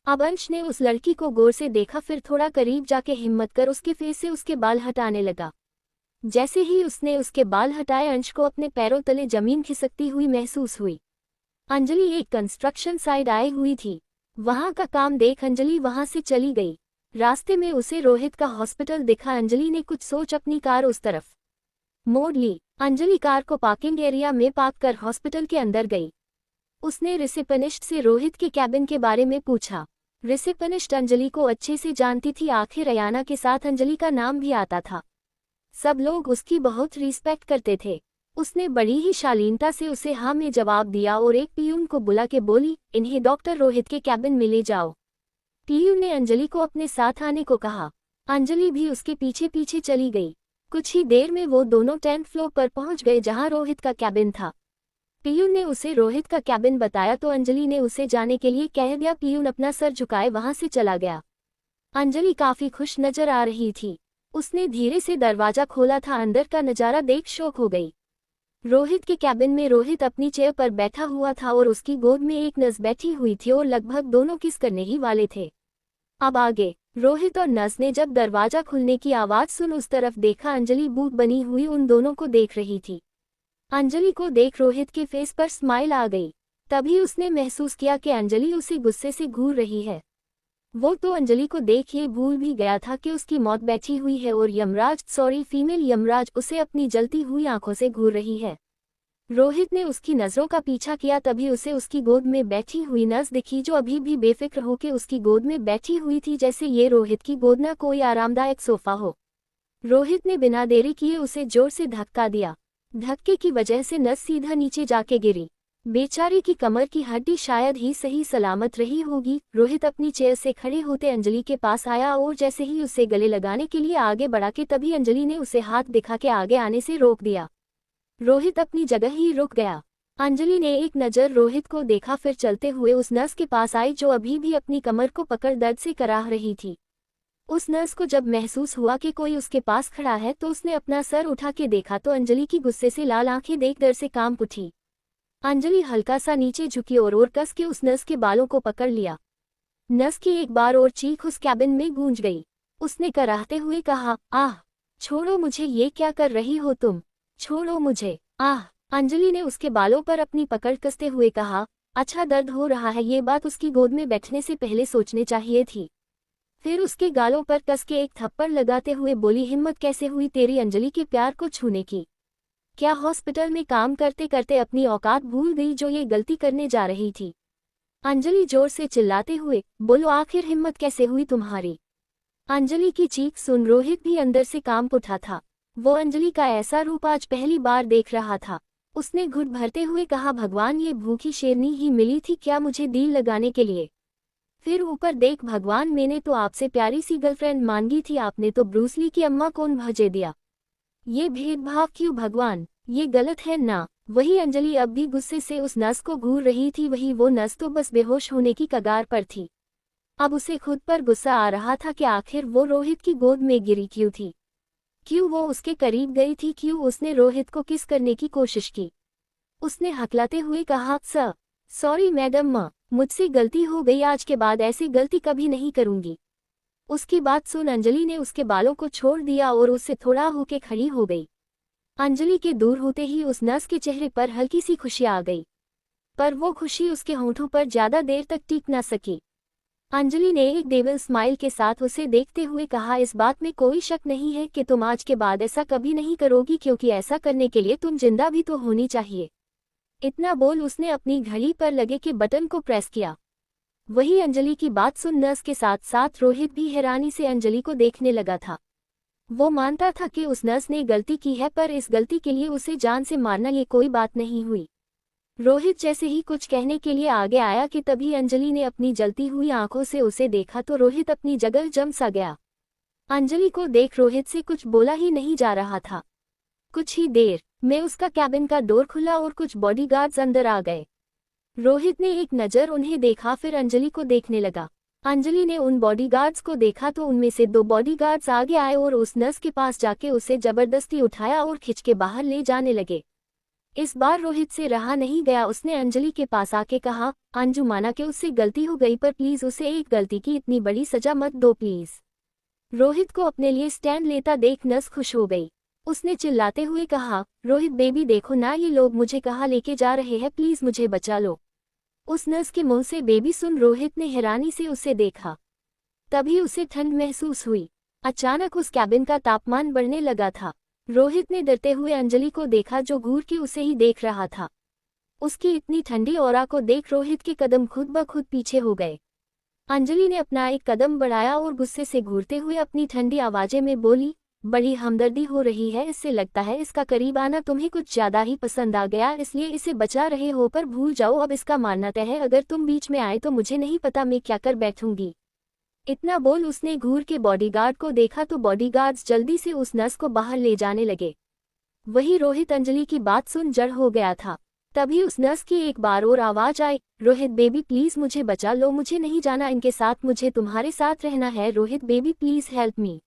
अब अंश ने उस लड़की को गौर से देखा, फिर थोड़ा करीब जाके हिम्मत कर उसके फेस से उसके बाल हटाने लगा। जैसे ही उसने उसके बाल हटाए, अंश को अपने पैरों तले जमीन खिसकती हुई महसूस हुई। अंजलि एक कंस्ट्रक्शन साइट आई हुई थी। वहां का काम देख अंजलि वहां से चली गई। रास्ते में उसे रोहित का हॉस्पिटल दिखा। अंजलि ने कुछ सोच अपनी कार उस तरफ मोड़ ली। अंजलि कार को पार्किंग एरिया में पार्क कर हॉस्पिटल के अंदर गई। उसने रिसेप्शनिस्ट से रोहित के कैबिन के बारे में पूछा। रिसेप्शनिस्ट अंजलि को अच्छे से जानती थी, आखिर अयाना के साथ अंजलि का नाम भी आता था। सब लोग उसकी बहुत रिस्पेक्ट करते थे। उसने बड़ी ही शालीनता से उसे हाँ में जवाब दिया और एक पियून को बुला के बोली, इन्हें डॉक्टर रोहित के कैबिन में ले जाओ। पियून ने अंजलि को अपने साथ आने को कहा। अंजलि भी उसके पीछे पीछे चली गई। कुछ ही देर में वो दोनों 10th फ्लोर पर पहुंच गए जहां रोहित का कैबिन था। पियून ने उसे रोहित का कैबिन बताया तो अंजलि ने उसे जाने के लिए कह दिया। पियून अपना सर झुकाए वहां से चला गया। अंजलि काफी खुश नजर आ रही थी। उसने धीरे से दरवाजा खोला था। अंदर का नजारा देख शॉक हो गई। रोहित के कैबिन में रोहित अपनी चेयर पर बैठा हुआ था और उसकी गोद में एक नस बैठी हुई थी और लगभग दोनों किस करने ही वाले थे। अब आगे रोहित और नस ने जब दरवाजा खुलने की आवाज सुन उस तरफ देखा। अंजलि बूथ बनी हुई उन दोनों को देख रही थी। अंजलि को देख रोहित के फेस पर स्माइल आ गई। तभी उसने महसूस किया कि अंजलि उसे गुस्से से घूर रही है। वो तो अंजलि को देख ये भूल भी गया था कि उसकी मौत बैठी हुई है और फीमेल यमराज उसे अपनी जलती हुई आंखों से घूर रही है। रोहित ने उसकी नजरों का पीछा किया, तभी उसे उसकी गोद में बैठी हुई नस दिखी जो अभी भी बेफिक्र होकर उसकी गोद में बैठी हुई थी, जैसे ये रोहित की गोद ना कोई आरामदायक सोफा हो। रोहित ने बिना देरी किए उसे जोर से धक्का दिया। धक्के की वजह से नस सीधा नीचे जाके गिरी। बेचारे की कमर की हड्डी शायद ही सही सलामत रही होगी। रोहित अपनी चेयर से खड़े होते अंजलि के पास आया और जैसे ही उसे गले लगाने के लिए आगे बढ़ा के तभी अंजलि ने उसे हाथ दिखा के आगे आने से रोक दिया। रोहित अपनी जगह ही रुक गया। अंजलि ने एक नज़र रोहित को देखा, फिर चलते हुए उस नर्स के पास आई जो अभी भी अपनी कमर को पकड़ दर्द से कराह रही थी। उस नर्स को जब महसूस हुआ कि कोई उसके पास खड़ा है तो उसने अपना सर उठा के देखा तो अंजलि की गुस्से से लाल आंखें देख डर से कांप उठी। अंजलि हल्का सा नीचे झुकी और कस के उस नर्स के बालों को पकड़ लिया। नर्स की एक बार और चीख उस कैबिन में गूंज गई। उसने कराहते हुए कहा, आह, छोड़ो मुझे, ये क्या कर रही हो तुम, छोड़ो मुझे, आह। अंजलि ने उसके बालों पर अपनी पकड़ कसते हुए कहा, अच्छा दर्द हो रहा है। ये बात उसकी गोद में बैठने से पहले सोचने चाहिए थी। फिर उसके गालों पर कस के एक थप्पड़ लगाते हुए बोली, हिम्मत कैसे हुई तेरी अंजलि के प्यार को छूने की? क्या हॉस्पिटल में काम करते करते अपनी औकात भूल गई जो ये गलती करने जा रही थी? अंजलि जोर से चिल्लाते हुए, बोलो आखिर हिम्मत कैसे हुई तुम्हारी? अंजलि की चीख सुन रोहित भी अंदर से कांप उठा था। वो अंजलि का ऐसा रूप आज पहली बार देख रहा था। उसने घुट भरते हुए कहा, भगवान, ये भूखी शेरनी ही मिली थी क्या मुझे दिल लगाने के लिए? फिर ऊपर देख भगवान, मैंने तो आपसे प्यारी सी गर्लफ्रेंड मांगी थी, आपने तो ब्रूस ली की अम्मा कौन भेजे दिया। ये भेदभाव क्यों भगवान, ये गलत है ना? वही अंजलि अब भी गुस्से से उस नस को घूर रही थी। वही वो नस तो बस बेहोश होने की कगार पर थी। अब उसे खुद पर गुस्सा आ रहा था कि आखिर वो रोहित की गोद में गिरी क्यों थी, क्यों वो उसके करीब गई थी, क्यों उसने रोहित को किस करने की कोशिश की। उसने हकलाते हुए कहा, सॉरी मैडम, मुझसे गलती हो गई, आज के बाद ऐसी गलती कभी नहीं करूंगी। उसकी बात सुन अंजलि ने उसके बालों को छोड़ दिया और उससे थोड़ा होके खड़ी हो गई। अंजलि के दूर होते ही उस नर्स के चेहरे पर हल्की सी खुशी आ गई, पर वो खुशी उसके होंठों पर ज्यादा देर तक टिक न सकी। अंजलि ने एक डेविल स्माइल के साथ उसे देखते हुए कहा, इस बात में कोई शक नहीं है कि तुम आज के बाद ऐसा कभी नहीं करोगी, क्योंकि ऐसा करने के लिए तुम जिंदा भी तो होनी चाहिए। इतना बोल उसने अपनी घड़ी पर लगे के बटन को प्रेस किया। वही अंजलि की बात सुन नर्स के साथ साथ रोहित भी हैरानी से अंजलि को देखने लगा था। वो मानता था कि उस नर्स ने गलती की है, पर इस गलती के लिए उसे जान से मारना ये कोई बात नहीं हुई। रोहित जैसे ही कुछ कहने के लिए आगे आया कि तभी अंजलि ने अपनी जलती हुई आंखों से उसे देखा तो रोहित अपनी जगह जम सा गया। अंजलि को देख रोहित से कुछ बोला ही नहीं जा रहा था। कुछ ही देर में उसका कैबिन का डोर खुला और कुछ बॉडीगार्ड्स अंदर आ गए। रोहित ने एक नज़र उन्हें देखा, फिर अंजलि को देखने लगा। अंजलि ने उन बॉडीगार्ड्स को देखा तो उनमें से 2 बॉडीगार्ड्स आगे आए और उस नर्स के पास जाके उसे जबरदस्ती उठाया और खिंच के बाहर ले जाने लगे। इस बार रोहित से रहा नहीं गया। उसने अंजलि के पास आके कहा, अंजू, माना कि उससे गलती हो गई, पर प्लीज उसे एक गलती की इतनी बड़ी सजा मत दो प्लीज। रोहित को अपने लिए स्टैंड लेता देख नर्स खुश हो गई। उसने चिल्लाते हुए कहा, रोहित बेबी देखो ना, ये लोग मुझे कहाँ लेके जा रहे हैं, प्लीज मुझे बचा लो। उस नर्स के मुंह से बेबी सुन रोहित ने हैरानी से उसे देखा। तभी उसे ठंड महसूस हुई। अचानक उस कैबिन का तापमान बढ़ने लगा था। रोहित ने डरते हुए अंजलि को देखा जो घूर के उसे ही देख रहा था। उसकी इतनी ठंडी ऑरा को देख रोहित के कदम खुद ब खुद पीछे हो गए। अंजलि ने अपना एक कदम बढ़ाया और गुस्से से घूरते हुए अपनी ठंडी आवाज़ें में बोली, बड़ी हमदर्दी हो रही है, इससे लगता है इसका करीब आना तुम्हें कुछ ज्यादा ही पसंद आ गया, इसलिए इसे बचा रहे हो, पर भूल जाओ अब इसका मानना तय है। अगर तुम बीच में आए तो मुझे नहीं पता मैं क्या कर बैठूंगी। इतना बोल उसने घूर के बॉडीगार्ड को देखा तो बॉडीगार्ड्स जल्दी से उस नर्स को बाहर ले जाने लगे। वही रोहित अंजलि की बात सुन जड़ हो गया था। तभी उस नर्स की एक बार और आवाज आई, रोहित बेबी प्लीज मुझे बचा लो, मुझे नहीं जाना इनके साथ, मुझे तुम्हारे साथ रहना है। Rohit baby please help me.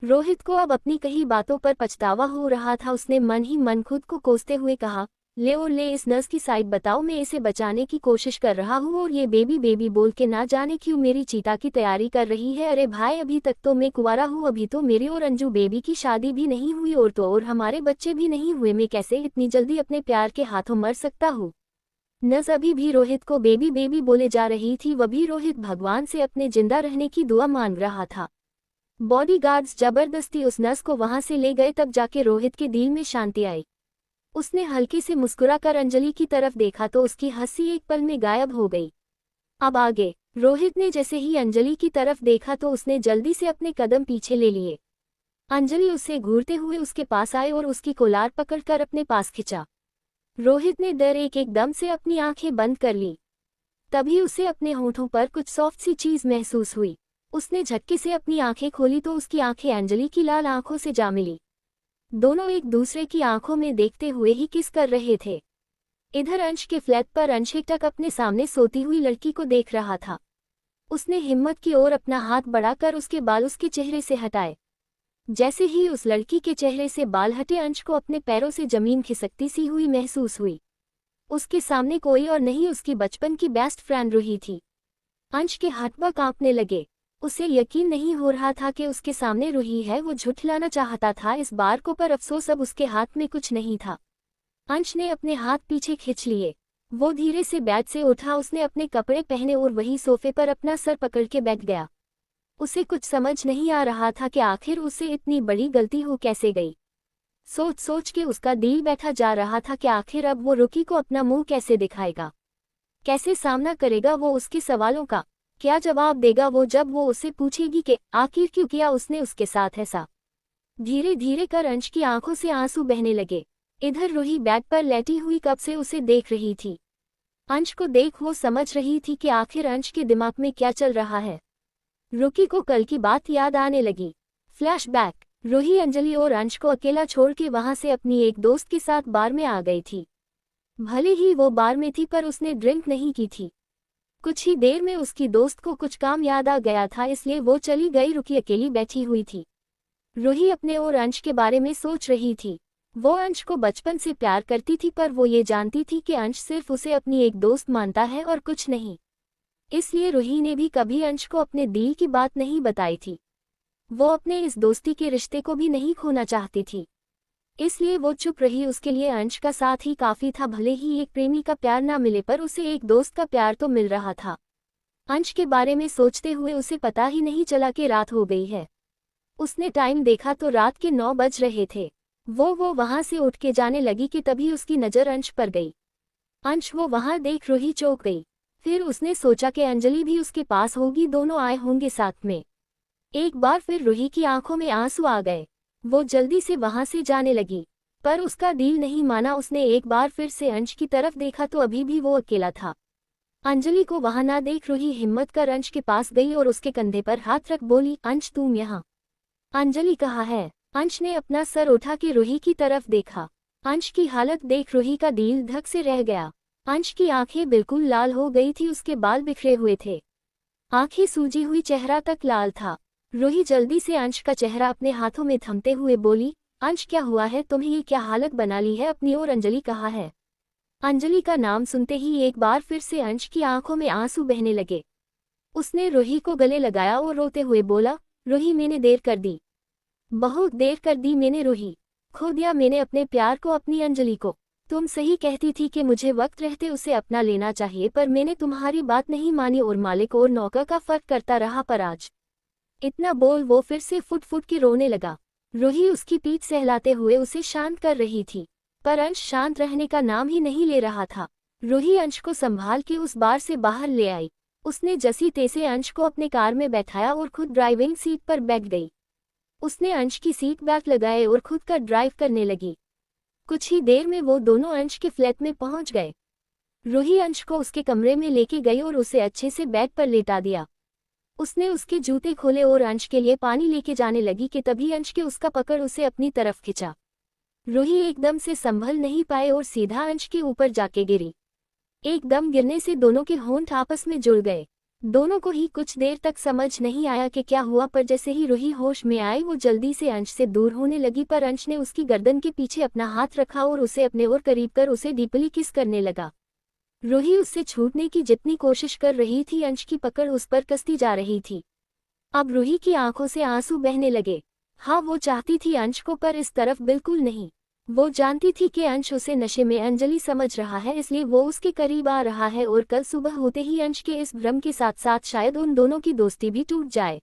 Rohit को अब अपनी कही बातों पर पछतावा हो रहा था। उसने मन ही मन खुद को कोसते हुए कहा, ले और ले इस नर्स की साइड बताओ, मैं इसे बचाने की कोशिश कर रहा हूँ और ये बेबी बेबी बोल के ना जाने क्यों मेरी चीता की तैयारी कर रही है। अरे भाई, अभी तक तो मैं कुंवारा हूँ, अभी तो मेरी और अंजू बेबी की शादी भी नहीं हुई और तो और हमारे बच्चे भी नहीं हुए, मैं कैसे इतनी जल्दी अपने प्यार के हाथों मर सकता हूँ। नर्स अभी भी रोहित को बेबी बेबी बोले जा रही थी। वह भी रोहित भगवान से अपने जिंदा रहने की दुआ मांग रहा था। बॉडीगार्ड्स जबरदस्ती उस नर्स को वहां से ले गए, तब जाके रोहित के दिल में शांति आई। उसने हल्के से मुस्कुराकर अंजलि की तरफ देखा तो उसकी हंसी एक पल में गायब हो गई। अब आगे रोहित ने जैसे ही अंजलि की तरफ देखा तो उसने जल्दी से अपने कदम पीछे ले लिए। अंजलि उसे घूरते हुए उसके पास आए और उसकी कोलार पकड़कर अपने पास खिंचा। रोहित ने डर एक एकदम से अपनी आंखें बंद कर ली। तभी उसे अपने होठों पर कुछ सॉफ्ट सी चीज महसूस हुई। उसने झटके से अपनी आंखें खोली तो उसकी आंखें अंजलि की लाल आंखों से जा मिली। दोनों एक दूसरे की आंखों में देखते हुए ही किस कर रहे थे। इधर अंश के फ्लैट पर अंश एकटक अपने सामने सोती हुई लड़की को देख रहा था। उसने हिम्मत की ओर अपना हाथ बढ़ाकर उसके बाल उसके चेहरे से हटाए। जैसे ही उस लड़की के चेहरे से बाल हटे, अंश को अपने पैरों से जमीन खिसकती सी हुई महसूस हुई। उसके सामने कोई और नहीं, उसकी बचपन की बेस्ट फ्रेंड रूही थी। अंश के हाथ कांपने लगे। उसे यकीन नहीं हो रहा था कि उसके सामने रूही है। वो झुठलाना चाहता था इस बार को, पर अफसोस अब उसके हाथ में कुछ नहीं था। अंश ने अपने हाथ पीछे खींच लिए। वो धीरे से बेड से उठा। उसने अपने कपड़े पहने और वही सोफे पर अपना सर पकड़ के बैठ गया। उसे कुछ समझ नहीं आ रहा था कि आखिर उससे इतनी बड़ी गलती हो कैसे गई। सोच सोच के उसका दिल बैठा जा रहा था कि आखिर अब वो रुकी को अपना मुंह कैसे दिखाएगा, कैसे सामना करेगा वो उसके सवालों का, क्या जवाब देगा वो जब वो उससे पूछेगी कि आखिर क्यों किया उसने उसके साथ ऐसा। धीरे धीरे कर अंश की आंखों से आंसू बहने लगे। इधर रूही बेड पर लेटी हुई कब से उसे देख रही थी। अंश को देख वो समझ रही थी कि आखिर अंश के दिमाग में क्या चल रहा है। रुकी को कल की बात याद आने लगी। फ्लैशबैक। रूही अंजलि और अंश को अकेला छोड़ के वहां से अपनी एक दोस्त के साथ बार में आ गई थी। भले ही वो बार में थी पर उसने ड्रिंक नहीं की थी। कुछ ही देर में उसकी दोस्त को कुछ काम याद आ गया था, इसलिए वो चली गई। रुकी अकेली बैठी हुई थी। रूही अपने और अंश के बारे में सोच रही थी। वो अंश को बचपन से प्यार करती थी, पर वो ये जानती थी कि अंश सिर्फ उसे अपनी एक दोस्त मानता है और कुछ नहीं। इसलिए रूही ने भी कभी अंश को अपने दिल की बात नहीं बताई थी। वो अपने इस दोस्ती के रिश्ते को भी नहीं खोना चाहती थी, इसलिए वो चुप रही। उसके लिए अंश का साथ ही काफी था। भले ही एक प्रेमी का प्यार ना मिले, पर उसे एक दोस्त का प्यार तो मिल रहा था। अंश के बारे में सोचते हुए उसे पता ही नहीं चला कि रात हो गई है। उसने टाइम देखा तो रात के 9 बज रहे थे। वो वहां से उठ के जाने लगी कि तभी उसकी नजर अंश पर गई। अंश वो वहां देख रूही चौंक गई। फिर उसने सोचा कि अंजलि भी उसके पास होगी, दोनों आए होंगे साथ में। एक बार फिर रूही की आंखों में आंसू आ गए। वो जल्दी से वहां से जाने लगी, पर उसका दिल नहीं माना। उसने एक बार फिर से अंश की तरफ देखा तो अभी भी वो अकेला था। अंजलि को वहां ना देख रूही हिम्मत कर अंश के पास गई और उसके कंधे पर हाथ रख बोली, अंश तुम यहाँ। अंजलि कहाँ है? अंश ने अपना सर उठा के रूही की तरफ देखा। अंश की हालत देख रूही का दिल धक से रह गया। अंश की आंखें बिल्कुल लाल हो गई थी, उसके बाल बिखरे हुए थे, आंखें सूजी हुई, चेहरा तक लाल था। रूही जल्दी से अंश का चेहरा अपने हाथों में थमते हुए बोली, अंश क्या हुआ है तुम्हें, ये क्या हालत बना ली है अपनी? और अंजलि कहाँ है? अंजलि का नाम सुनते ही एक बार फिर से अंश की आंखों में आंसू बहने लगे। उसने रूही को गले लगाया और रोते हुए बोला, रूही मैंने देर कर दी, बहुत देर कर दी मैंने रूही, खो दिया मैंने अपने प्यार को, अपनी अंजलि को। तुम सही कहती थी कि मुझे वक्त रहते उसे अपना लेना चाहिए, पर मैंने तुम्हारी बात नहीं मानी और मालिक और नौकर का फर्क करता रहा। पर आज इतना बोल वो फिर से फुट फुट के रोने लगा। रूही उसकी पीठ सहलाते हुए उसे शांत कर रही थी, पर अंश शांत रहने का नाम ही नहीं ले रहा था। रूही अंश को संभाल के उस बार से बाहर ले आई। उसने जसी तेसे अंश को अपने कार में बैठाया और खुद ड्राइविंग सीट पर बैठ गई। उसने अंश की सीट बेल्ट लगाए और खुद का ड्राइव करने लगी। कुछ ही देर में वो दोनों अंश के फ्लैट में पहुंच गए। रूही अंश को उसके कमरे में लेके गई और उसे अच्छे से बेड पर लेटा दिया। उसने उसके जूते खोले और अंश के लिए पानी लेके जाने लगी कि तभी अंश के उसका पकड़ उसे अपनी तरफ खिंचा। रूही एकदम से संभल नहीं पाए और सीधा अंश के ऊपर जाके गिरी। एकदम गिरने से दोनों के होंठ आपस में जुड़ गए। दोनों को ही कुछ देर तक समझ नहीं आया कि क्या हुआ, पर जैसे ही रूही होश में आई वो जल्दी से अंश से दूर होने लगी। पर अंश ने उसकी गर्दन के पीछे अपना हाथ रखा और उसे अपने ओर करीब कर उसे डीपली किस करने लगा। रूही उससे छूटने की जितनी कोशिश कर रही थी, अंश की पकड़ उस पर कसती जा रही थी। अब रूही की आंखों से आंसू बहने लगे। हाँ, वो चाहती थी अंश को, पर इस तरफ बिल्कुल नहीं। वो जानती थी कि अंश उसे नशे में अंजलि समझ रहा है, इसलिए वो उसके करीब आ रहा है और कल सुबह होते ही अंश के इस भ्रम के साथ साथ शायद उन दोनों की दोस्ती भी टूट जाए।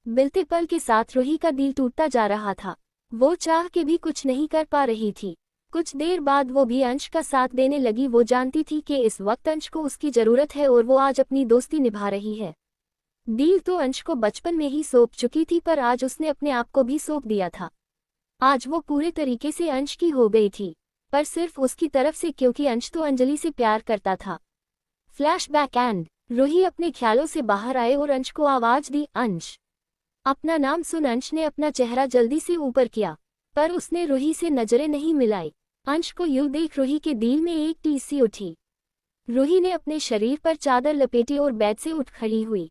बिलते पल के साथ रूही का दिल टूटता जा रहा था। वो चाह के भी कुछ नहीं कर पा रही थी। कुछ देर बाद वो भी अंश का साथ देने लगी। वो जानती थी कि इस वक्त अंश को उसकी जरूरत है और वो आज अपनी दोस्ती निभा रही है। दिल तो अंश को बचपन में ही सौंप चुकी थी, पर आज उसने अपने आप को भी सौंप दिया था। आज वो पूरे तरीके से अंश की हो गई थी। पर सिर्फ उसकी तरफ से, क्योंकि अंश तो अंजलि से प्यार करता था। फ्लैशबैक एंड रूही अपने ख्यालों से बाहर आए और अंश को आवाज दी, अंश। अपना नाम सुन अंश ने अपना चेहरा जल्दी से ऊपर किया, पर उसने रूही से नजरें नहीं मिलाई। अंश को यूं देख रूही के दिल में एक टीस सी उठी। रूही ने अपने शरीर पर चादर लपेटी और बेड से उठ खड़ी हुई।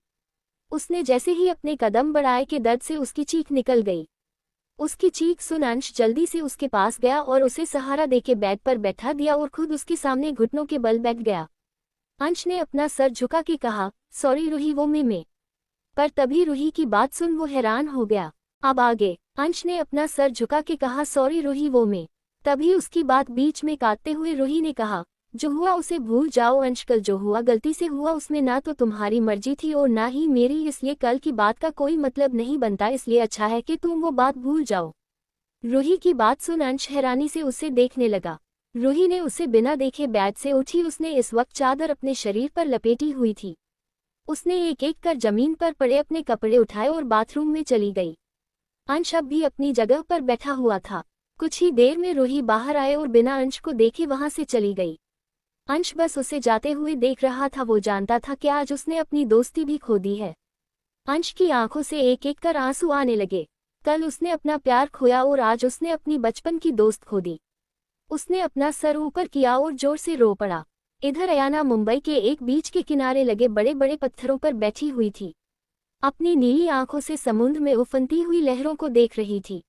उसने जैसे ही अपने कदम बढ़ाए कि दर्द से उसकी चीख निकल गई। उसकी चीख सुन अंश जल्दी से उसके पास गया और उसे सहारा देके बेड पर बैठा दिया और खुद उसके सामने घुटनों के बल बैठ गया। अंश ने अपना सर झुका के कहा, सॉरी रूही, वो मैं। पर तभी रूही की बात सुन वो हैरान हो गया। अब आगे। अंश ने अपना सर झुका के कहा, सॉरी रूही, वो मैं। तभी उसकी बात बीच में काटते हुए रूही ने कहा, जो हुआ उसे भूल जाओ अंश, कल जो हुआ गलती से हुआ, उसमें ना तो तुम्हारी मर्जी थी और ना ही मेरी, इसलिए कल की बात का कोई मतलब नहीं बनता, इसलिए अच्छा है कि तुम वो बात भूल जाओ। रूही की बात सुन अंश हैरानी से उसे देखने लगा। रूही ने उसे बिना देखे बेड से उठी। उसने इस वक्त चादर अपने शरीर पर लपेटी हुई थी। उसने एक एक कर जमीन पर पड़े अपने कपड़े उठाए और बाथरूम में चली गई। अंश अब भी अपनी जगह पर बैठा हुआ था। कुछ ही देर में रूही बाहर आए और बिना अंश को देखे वहां से चली गई। अंश बस उसे जाते हुए देख रहा था। वो जानता था कि आज उसने अपनी दोस्ती भी खो दी है। अंश की आंखों से एक एक कर आंसू आने लगे। कल उसने अपना प्यार खोया और आज उसने अपनी बचपन की दोस्त खो दी। उसने अपना सर ऊपर किया और जोर से रो पड़ा। इधर अयाना मुंबई के एक बीच के किनारे लगे बड़े बड़े पत्थरों पर बैठी हुई थी। अपनी नीली आंखों से समुद्र में उफनती हुई लहरों को देख रही थी।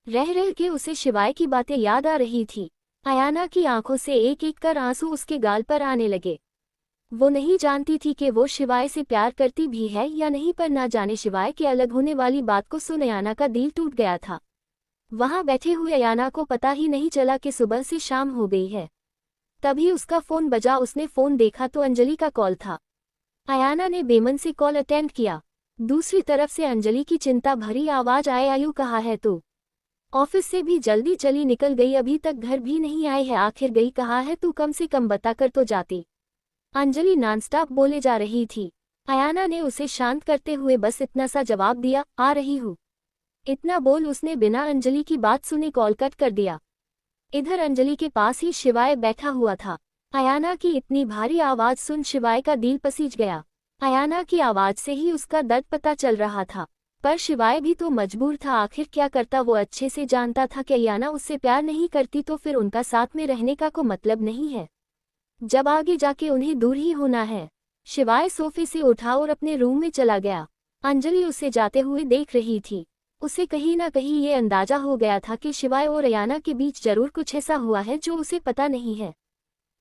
रह रह के उसे शिवाय की बातें याद आ रही थी। अयाना की आंखों से एक एक कर आंसू उसके गाल पर आने लगे। वो नहीं जानती थी कि वो शिवाय से प्यार करती भी है या नहीं, पर ना जाने शिवाय के अलग होने वाली बात को सुन अयाना का दिल टूट गया था। वहां बैठे हुए अयाना को पता ही नहीं चला कि सुबह से शाम हो गई है। तभी उसका फोन बजा। उसने फोन देखा तो अंजलि का कॉल था। अयाना ने बेमन से कॉल अटेंड किया। दूसरी तरफ से अंजलि की चिंता भरी आवाज आए, आयु कहाँ है तू? ऑफिस से भी जल्दी चली निकल गई, अभी तक घर भी नहीं आई है, आखिर गई कहाँ है तू? कम से कम बता कर तो जाती। अंजलि नॉनस्टॉप बोले जा रही थी। अयाना ने उसे शांत करते हुए बस इतना सा जवाब दिया, आ रही हूँ। इतना बोल उसने बिना अंजलि की बात सुने कॉल कट कर दिया। इधर अंजलि के पास ही शिवाय बैठा हुआ था। अयाना की इतनी भारी आवाज सुन शिवाय का दिल पसीज गया। अयाना की आवाज से ही उसका दर्द पता चल रहा था, पर शिवाय भी तो मजबूर था। आखिर क्या करता? वो अच्छे से जानता था कि अयाना उससे प्यार नहीं करती तो फिर उनका साथ में रहने का कोई मतलब नहीं है, जब आगे जाके उन्हें दूर ही होना है। शिवाय सोफे से उठा और अपने रूम में चला गया। अंजलि उसे जाते हुए देख रही थी। उसे कहीं ना कहीं ये अंदाजा हो गया था कि शिवाय और अयाना के बीच जरूर कुछ ऐसा हुआ है जो उसे पता नहीं है।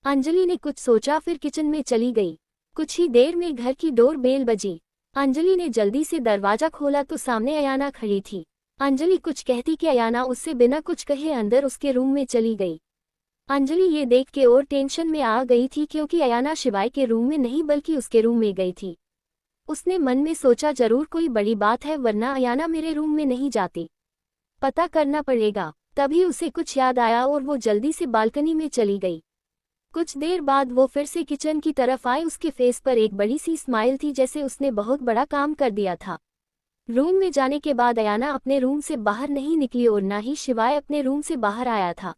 अंजलि ने कुछ सोचा, फिर किचन में चली गई। कुछ ही देर में घर की डोर बेल बजी। अंजलि ने जल्दी से दरवाजा खोला तो सामने अयाना खड़ी थी। अंजलि कुछ कहती कि अयाना उससे बिना कुछ कहे अंदर उसके रूम में चली गई। अंजलि ये देख के और टेंशन में आ गई थी, क्योंकि अयाना शिवाय के रूम में नहीं बल्कि उसके रूम में गई थी। उसने मन में सोचा, जरूर कोई बड़ी बात है, वरना अयाना मेरे रूम में नहीं जाती, पता करना पड़ेगा। तभी उसे कुछ याद आया और वो जल्दी से बालकनी में चली गई। कुछ देर बाद वो फिर से किचन की तरफ आई। उसके फेस पर एक बड़ी सी स्माइल थी, जैसे उसने बहुत बड़ा काम कर दिया था। रूम में जाने के बाद अयाना अपने रूम से बाहर नहीं निकली और ना ही शिवाय अपने रूम से बाहर आया था।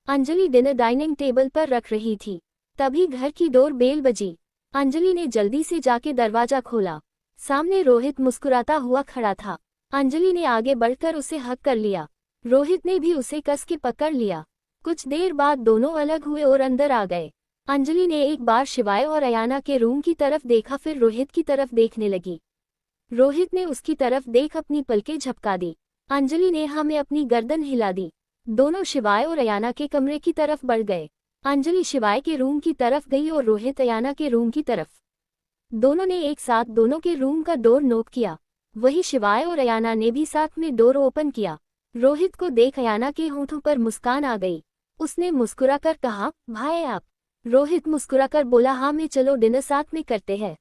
अंजलि डिनर डाइनिंग टेबल पर रख रही थी। तभी घर की डोर बेल बजी। अंजलि ने जल्दी से जाके दरवाजा खोला। सामने रोहित मुस्कुराता हुआ खड़ा था। अंजलि ने आगे बढ़कर उसे हक कर लिया। रोहित ने भी उसे कस के पकड़ लिया। कुछ देर बाद दोनों अलग हुए और अंदर आ गए। अंजलि ने एक बार शिवाय और अयाना के रूम की तरफ देखा, फिर रोहित की तरफ देखने लगी। रोहित ने उसकी तरफ देख अपनी पलकें झपका दी। अंजलि ने हाँ में अपनी गर्दन हिला दी। दोनों शिवाय और अयाना के कमरे की तरफ बढ़ गए। अंजलि शिवाय के रूम की तरफ गई और रोहित अयाना के रूम की तरफ। दोनों ने एक साथ दोनों के रूम का डोर नॉक किया। वही शिवाय और अयाना ने भी साथ में डोर ओपन किया। रोहित को देख अयाना के होठों पर मुस्कान आ गई। उसने मुस्कुराकर कहा, भाई आप? रोहित मुस्कुराकर बोला, हाँ मैं, चलो डिनर साथ में करते हैं।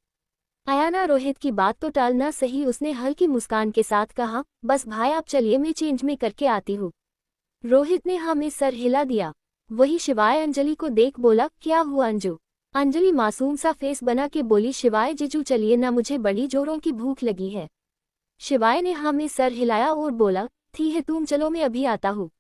अयाना रोहित की बात तो टालना सही, उसने हल्की मुस्कान के साथ कहा, बस भाई आप चलिए, मैं चेंज में करके आती हूँ। रोहित ने हाँ में सर हिला दिया। वही शिवाय अंजलि को देख बोला, क्या हुआ अंजू? अंजलि मासूम सा फेस बना के बोली, शिवाय जीजू चलिए ना, मुझे बड़ी जोरों की भूख लगी है। शिवाय ने हाँ में सर हिलाया और बोला, ठीक है तुम चलो, मैं अभी आता हूँ।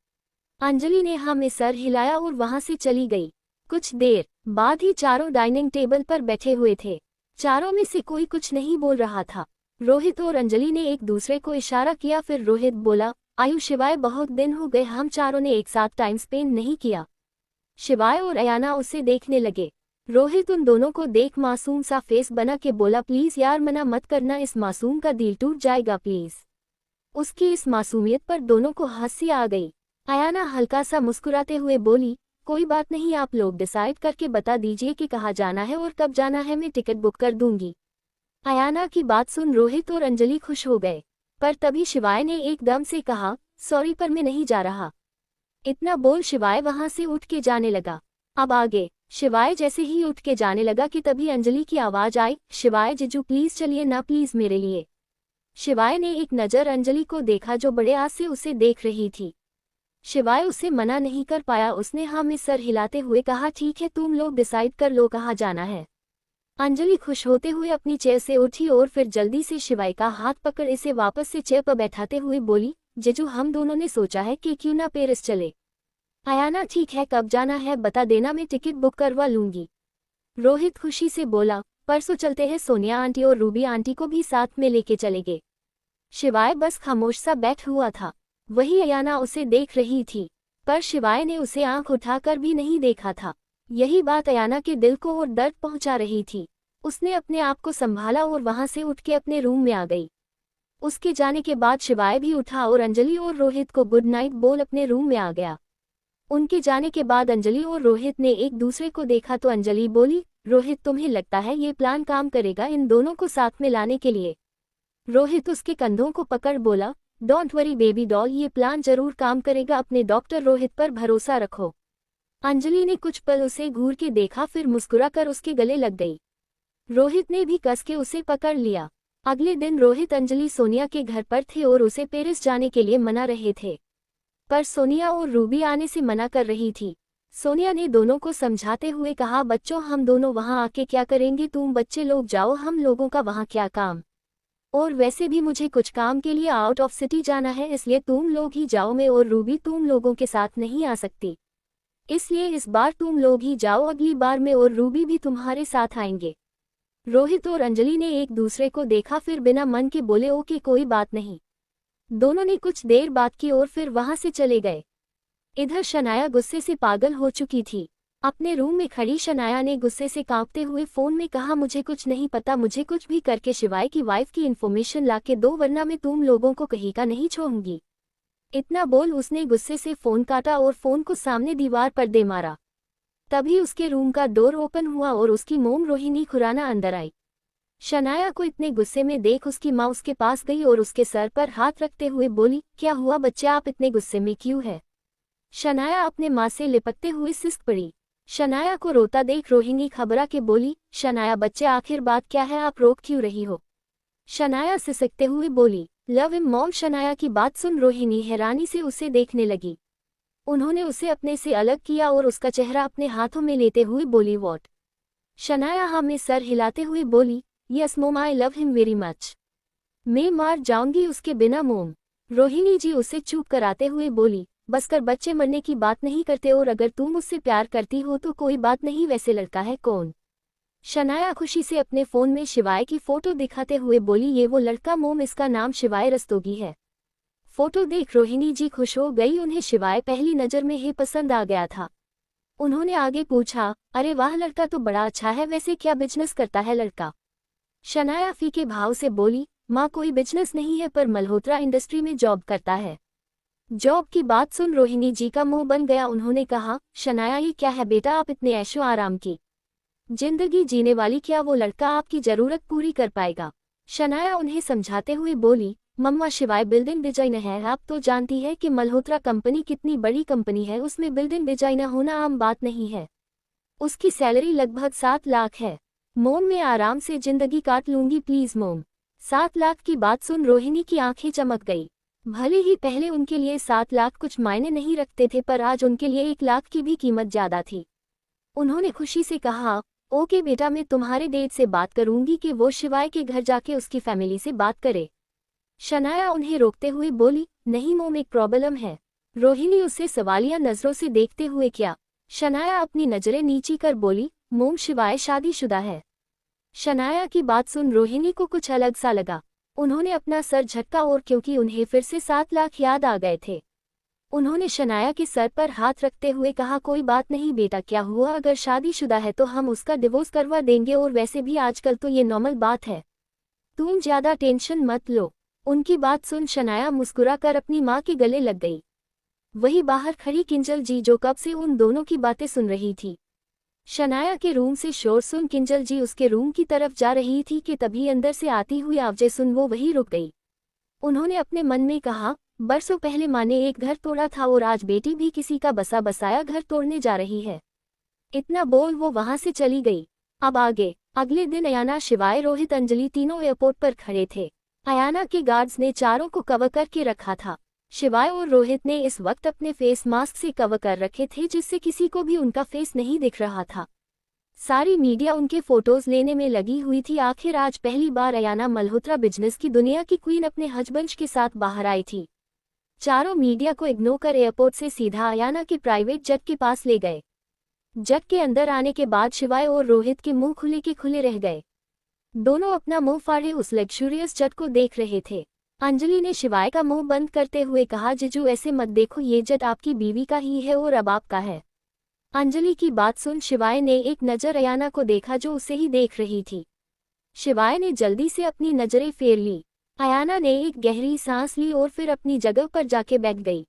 अंजलि ने हाँ में सर हिलाया और वहां से चली गई। कुछ देर बाद ही चारों डाइनिंग टेबल पर बैठे हुए थे। चारों में से कोई कुछ नहीं बोल रहा था। रोहित और अंजलि ने एक दूसरे को इशारा किया। फिर रोहित बोला, आयु शिवाय, बहुत दिन हो गए हम चारों ने एक साथ टाइम स्पेंड नहीं किया। शिवाय और अयाना उसे देखने लगे। रोहित उन दोनों को देख मासूम सा फेस बना के बोला, प्लीज यार मना मत करना, इस मासूम का दिल टूट जाएगा प्लीज। उसकी इस मासूमियत पर दोनों को हंसी आ गई। अयाना हल्का सा मुस्कुराते हुए बोली, कोई बात नहीं, आप लोग डिसाइड करके बता दीजिए कि कहाँ जाना है और कब जाना है, मैं टिकट बुक कर दूंगी। अयाना की बात सुन रोहित और अंजलि खुश हो गए। पर तभी शिवाय ने एकदम से कहा, सॉरी पर मैं नहीं जा रहा। इतना बोल शिवाय वहां से उठ के जाने लगा। अब आगे शिवाय जैसे ही उठ के जाने लगा कि तभी अंजलि की आवाज आई, शिवाय जीजू प्लीज चलिए ना प्लीज मेरे लिए। शिवाय ने एक नजर अंजलि को देखा जो बड़े आस से उसे देख रही थी। शिवाय उसे मना नहीं कर पाया। उसने हाँ में सर हिलाते हुए कहा, ठीक है तुम लोग डिसाइड कर लो कहाँ जाना है। अंजलि खुश होते हुए अपनी चेयर से उठी और फिर जल्दी से शिवाय का हाथ पकड़ इसे वापस से चेयर पर बैठाते हुए बोली, जीजू हम दोनों ने सोचा है कि क्यों ना पेरिस चले। अयाना, ठीक है कब जाना है बता देना, मैं टिकट बुक करवा लूंगी। रोहित खुशी से बोला, परसों चलते हैं, सोनिया आंटी और रूबी आंटी को भी साथ में लेके चलेंगे। शिवाय बस खामोश सा बैठ हुआ था। वही अयाना उसे देख रही थी, पर शिवाय ने उसे आंख उठाकर भी नहीं देखा था। यही बात अयाना के दिल को और दर्द पहुंचा रही थी। उसने अपने आप को संभाला और वहां से उठ के अपने रूम में आ गई। उसके जाने के बाद शिवाय भी उठा और अंजलि और रोहित को गुड नाइट बोल अपने रूम में आ गया। उनके जाने के बाद अंजलि और रोहित ने एक दूसरे को देखा तो अंजलि बोली, रोहित तुम्हें लगता है ये प्लान काम करेगा इन दोनों को साथ में लाने के लिए? रोहित उसके कंधों को पकड़ बोला, डोंट वरी बेबी डॉल, ये प्लान जरूर काम करेगा, अपने डॉक्टर रोहित पर भरोसा रखो। अंजलि ने कुछ पल उसे घूर के देखा फिर मुस्कुराकर उसके गले लग गई। रोहित ने भी कस के उसे पकड़ लिया। अगले दिन रोहित अंजलि सोनिया के घर पर थे और उसे पेरिस जाने के लिए मना रहे थे, पर सोनिया और रूबी आने से मना कर रही थी। सोनिया ने दोनों को समझाते हुए कहा, बच्चों हम दोनों वहां आके क्या करेंगे, तुम बच्चे लोग जाओ, हम लोगों का वहां क्या काम, और वैसे भी मुझे कुछ काम के लिए आउट ऑफ सिटी जाना है, इसलिए तुम लोग ही जाओ, मैं और रूबी तुम लोगों के साथ नहीं आ सकती, इसलिए इस बार तुम लोग ही जाओ, अगली बार मैं और रूबी भी तुम्हारे साथ आएंगे। रोहित और अंजलि ने एक दूसरे को देखा फिर बिना मन के बोले, ओके कोई बात नहीं। दोनों ने कुछ देर बात की और फिर वहां से चले गए। इधर शनाया गुस्से से पागल हो चुकी थी। अपने रूम में खड़ी शनाया ने गुस्से से कांपते हुए फोन में कहा, मुझे कुछ नहीं पता, मुझे कुछ भी करके शिवाय की वाइफ की इन्फॉर्मेशन लाके दो वरना मैं तुम लोगों को कहीं का नहीं छोड़ूंगी। इतना बोल उसने गुस्से से फोन काटा और फोन को सामने दीवार पर दे मारा। तभी उसके रूम का डोर ओपन हुआ और उसकी मोम रोहिणी खुराना अंदर आई। शनाया को इतने गुस्से में देख उसकी माँ उसके पास गई और उसके सर पर हाथ रखते हुए बोली, क्या हुआ बच्चे, आप इतने गुस्से में क्यों है? शनाया अपने माँ से लिपटते हुए सिसक पड़ी। शनाया को रोता देख रोहिणी घबरा के बोली, शनाया बच्चे आखिर बात क्या है, आप रोक क्यों रही हो? शनाया सिसकते हुए बोली, लव हिम मॉम। शनाया की बात सुन रोहिणी हैरानी से उसे देखने लगी। उन्होंने उसे अपने से अलग किया और उसका चेहरा अपने हाथों में लेते हुए बोली, व्हाट? शनाया हाँ में सर हिलाते हुए बोली, यस मोम, I love him very much. मैं मार जाऊंगी उसके बिना मोम। रोहिणी जी उसे चुप कराते हुए बोली, बस कर बच्चे, मरने की बात नहीं करते, और अगर तुम मुझसे प्यार करती हो तो कोई बात नहीं, वैसे लड़का है कौन? शनाया खुशी से अपने फोन में शिवाय की फोटो दिखाते हुए बोली, ये वो लड़का मोम, इसका नाम शिवाय रस्तोगी है। फोटो देख रोहिणी जी खुश हो गई, उन्हें शिवाय पहली नजर में ही पसंद आ गया था। उन्होंने आगे पूछा, अरे वाह लड़का तो बड़ा अच्छा है, वैसे क्या बिजनेस करता है लड़का? शनाया फीके भाव से बोली, माँ कोई बिजनेस नहीं है पर मल्होत्रा इंडस्ट्री में जॉब करता है। जॉब की बात सुन रोहिणी जी का मुंह बन गया। उन्होंने कहा, शनाया ये क्या है बेटा, आप इतने ऐशो आराम की जिंदगी जीने वाली, क्या वो लड़का आपकी जरूरत पूरी कर पाएगा? शनाया उन्हें समझाते हुए बोली, मम्मा शिवाय बिल्डिंग डिजाइनर है, आप तो जानती है कि मल्होत्रा कंपनी कितनी बड़ी कंपनी है, उसमें बिल्डिंग डिजाइनर होना आम बात नहीं है। उसकी सैलरी लगभग 7 लाख है। मोम मैं आराम से जिंदगी काट लूंगी प्लीज मोम। 7 लाख की बात सुन रोहिणी की आंखें चमक गई। भले ही पहले उनके लिए 7 लाख कुछ मायने नहीं रखते थे, पर आज उनके लिए 1 लाख की भी कीमत ज्यादा थी। उन्होंने खुशी से कहा, ओके बेटा, मैं तुम्हारे डैड से बात करूंगी कि वो शिवाय के घर जाके उसकी फैमिली से बात करे। शनाया उन्हें रोकते हुए बोली, नहीं मोम, एक प्रॉब्लम है। रोहिणी उसे सवालिया नजरों से देखते हुए क्या। शनाया अपनी नजरें नीची कर बोली, मोम शिवाय शादीशुदा है। शनाया की बात सुन रोहिणी को कुछ अलग सा लगा। उन्होंने अपना सर झटका और क्योंकि उन्हें फिर से 7 लाख याद आ गए थे, उन्होंने शनाया के सर पर हाथ रखते हुए कहा, कोई बात नहीं बेटा, क्या हुआ, अगर शादीशुदा है तो हम उसका डिवोर्स करवा देंगे, और वैसे भी आजकल तो ये नॉर्मल बात है, तुम ज्यादा टेंशन मत लो। उनकी बात सुन शनाया मुस्कुरा कर अपनी माँ के गले लग गई। वही बाहर खड़ी किंजल जी जो कब से उन दोनों की बातें सुन रही थी। शनाया के रूम से शोर सुन किंजल जी उसके रूम की तरफ जा रही थी कि तभी अंदर से आती हुई आवाजें सुन वो वहीं रुक गई। उन्होंने अपने मन में कहा, बरसों पहले माँ ने एक घर तोड़ा था और आज बेटी भी किसी का बसा बसाया घर तोड़ने जा रही है। इतना बोल वो वहां से चली गई। अब आगे। अगले दिन अयाना, शिवाय, रोहित, अंजलि तीनों एयरपोर्ट पर खड़े थे। अयाना के गार्ड्स ने चारों को कवर करके रखा था। शिवाय और रोहित ने इस वक्त अपने फेस मास्क से कवर कर रखे थे जिससे किसी को भी उनका फेस नहीं दिख रहा था। सारी मीडिया उनके फोटोज लेने में लगी हुई थी। आखिर आज पहली बार अयाना मल्होत्रा बिजनेस की दुनिया की क्वीन अपने हस्बैंड के साथ बाहर आई थी। चारों मीडिया को इग्नोर कर एयरपोर्ट से सीधा अयाना के प्राइवेट जेट के पास ले गए। जेट के अंदर आने के बाद शिवाय और रोहित के मुंह खुले के खुले रह गए। दोनों अपना मुंह फाड़े उस लग्जूरियस जेट को देख रहे थे। अंजलि ने शिवाय का मुंह बंद करते हुए कहा, जीजू ऐसे मत देखो, ये जेट आपकी बीवी का ही है और अब आपका है। अंजलि की बात सुन शिवाय ने एक नज़र अयाना को देखा जो उसे ही देख रही थी। शिवाय ने जल्दी से अपनी नजरें फेर ली। अयाना ने एक गहरी सांस ली और फिर अपनी जगह पर जाके बैठ गई।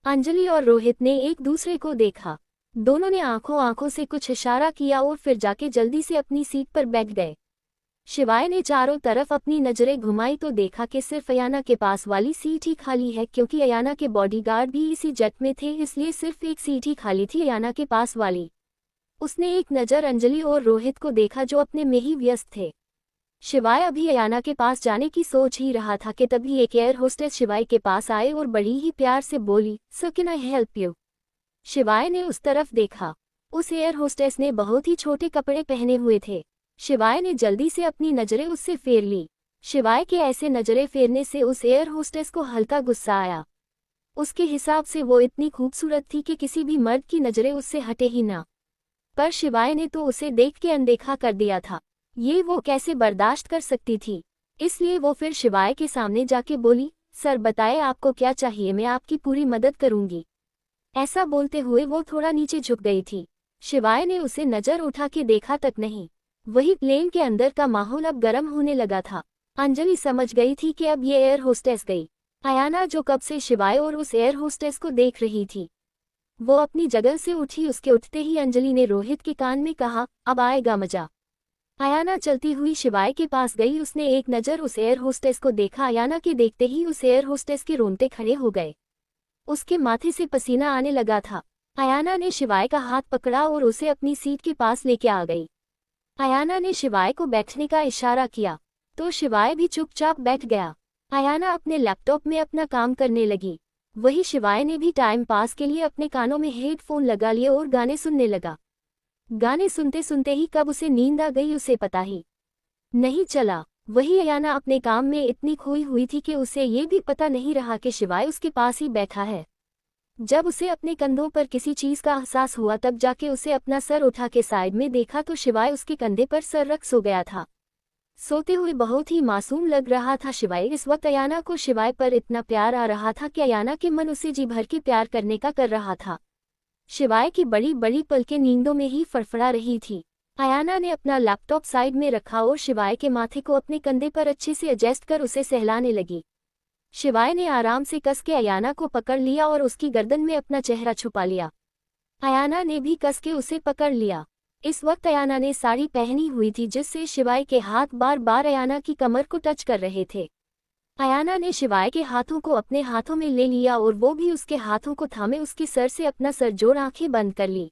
अंजलि और रोहित ने एक दूसरे को देखा। दोनों ने आंखों आंखों से कुछ इशारा किया और फिर जाके जल्दी से अपनी सीट पर बैठ गए। शिवाय ने चारों तरफ अपनी नजरें घुमाई तो देखा कि सिर्फ अयाना के पास वाली सीट ही खाली है, क्योंकि अयाना के बॉडीगार्ड भी इसी जेट में थे, इसलिए सिर्फ एक सीट ही खाली थी अयाना के पास वाली। उसने एक नज़र अंजलि और रोहित को देखा जो अपने में ही व्यस्त थे। शिवाय अभी अयाना के पास जाने की सोच ही रहा था कि तभी एक एयर होस्टेस शिवाय के पास आए और बड़ी ही प्यार से बोली, sir can I help you. शिवाय ने उस तरफ देखा। उस एयर होस्टेस ने बहुत ही छोटे कपड़े पहने हुए थे। शिवाय ने जल्दी से अपनी नजरें उससे फेर ली। शिवाय के ऐसे नजरें फेरने से उस एयर होस्टेस को हल्का गुस्सा आया। उसके हिसाब से वो इतनी खूबसूरत थी कि किसी भी मर्द की नजरें उससे हटे ही ना। पर शिवाय ने तो उसे देख के अनदेखा कर दिया था। ये वो कैसे बर्दाश्त कर सकती थी। इसलिए वो फिर शिवाय के सामने जाके बोली, सर बताए आपको क्या चाहिए, मैं आपकी पूरी मदद करूंगी। ऐसा बोलते हुए वो थोड़ा नीचे झुक गई थी। शिवाय ने उसे नजर उठा के देखा तक नहीं। वही प्लेन के अंदर का माहौल अब गर्म होने लगा था। अंजलि समझ गई थी कि अब ये एयर होस्टेस गई। अयाना जो कब से शिवाय और उस एयर होस्टेस को देख रही थी, वो अपनी जगह से उठी। उसके उठते ही अंजलि ने रोहित के कान में कहा, अब आएगा मजा। अयाना चलती हुई शिवाय के पास गई। उसने एक नज़र उस एयर होस्टेस को देखा। अयाना के देखते ही उस एयर होस्टेस के रोंगटे खड़े हो गए। उसके माथे से पसीना आने लगा था। अयाना ने शिवाय का हाथ पकड़ा और उसे अपनी सीट के पास लेके आ गई। अयाना ने शिवाय को बैठने का इशारा किया तो शिवाय भी चुपचाप बैठ गया। अयाना अपने लैपटॉप में अपना काम करने लगी। वही शिवाय ने भी टाइम पास के लिए अपने कानों में हेडफोन लगा लिए और गाने सुनने लगा। गाने सुनते सुनते ही कब उसे नींद आ गई उसे पता ही नहीं चला। वही अयाना अपने काम में इतनी खोई हुई थी कि उसे ये भी पता नहीं रहा कि शिवाय उसके पास ही बैठा है। जब उसे अपने कंधों पर किसी चीज का एहसास हुआ तब जाके उसे अपना सर उठा के साइड में देखा तो शिवाय उसके कंधे पर सर रख सो गया था। सोते हुए बहुत ही मासूम लग रहा था शिवाय। इस वक्त अयाना को शिवाय पर इतना प्यार आ रहा था कि अयाना के मन उसे जी भर के प्यार करने का कर रहा था। शिवाय की बड़ी बड़ी पलकें नींदों में ही फड़फड़ा रही थी। अयाना ने अपना लैपटॉप साइड में रखा और शिवाय के माथे को अपने कंधे पर अच्छे से एडजस्ट कर उसे सहलाने लगी। शिवाय ने आराम से कस के अयाना को पकड़ लिया और उसकी गर्दन में अपना चेहरा छुपा लिया। अयाना ने भी कस के उसे पकड़ लिया। इस वक्त अयाना ने साड़ी पहनी हुई थी जिससे शिवाय के हाथ बार बार अयाना की कमर को टच कर रहे थे। अयाना ने शिवाय के हाथों को अपने हाथों में ले लिया और वो भी उसके हाथों को थामे उसके सर से अपना सर जोड़ आंखें बंद कर ली।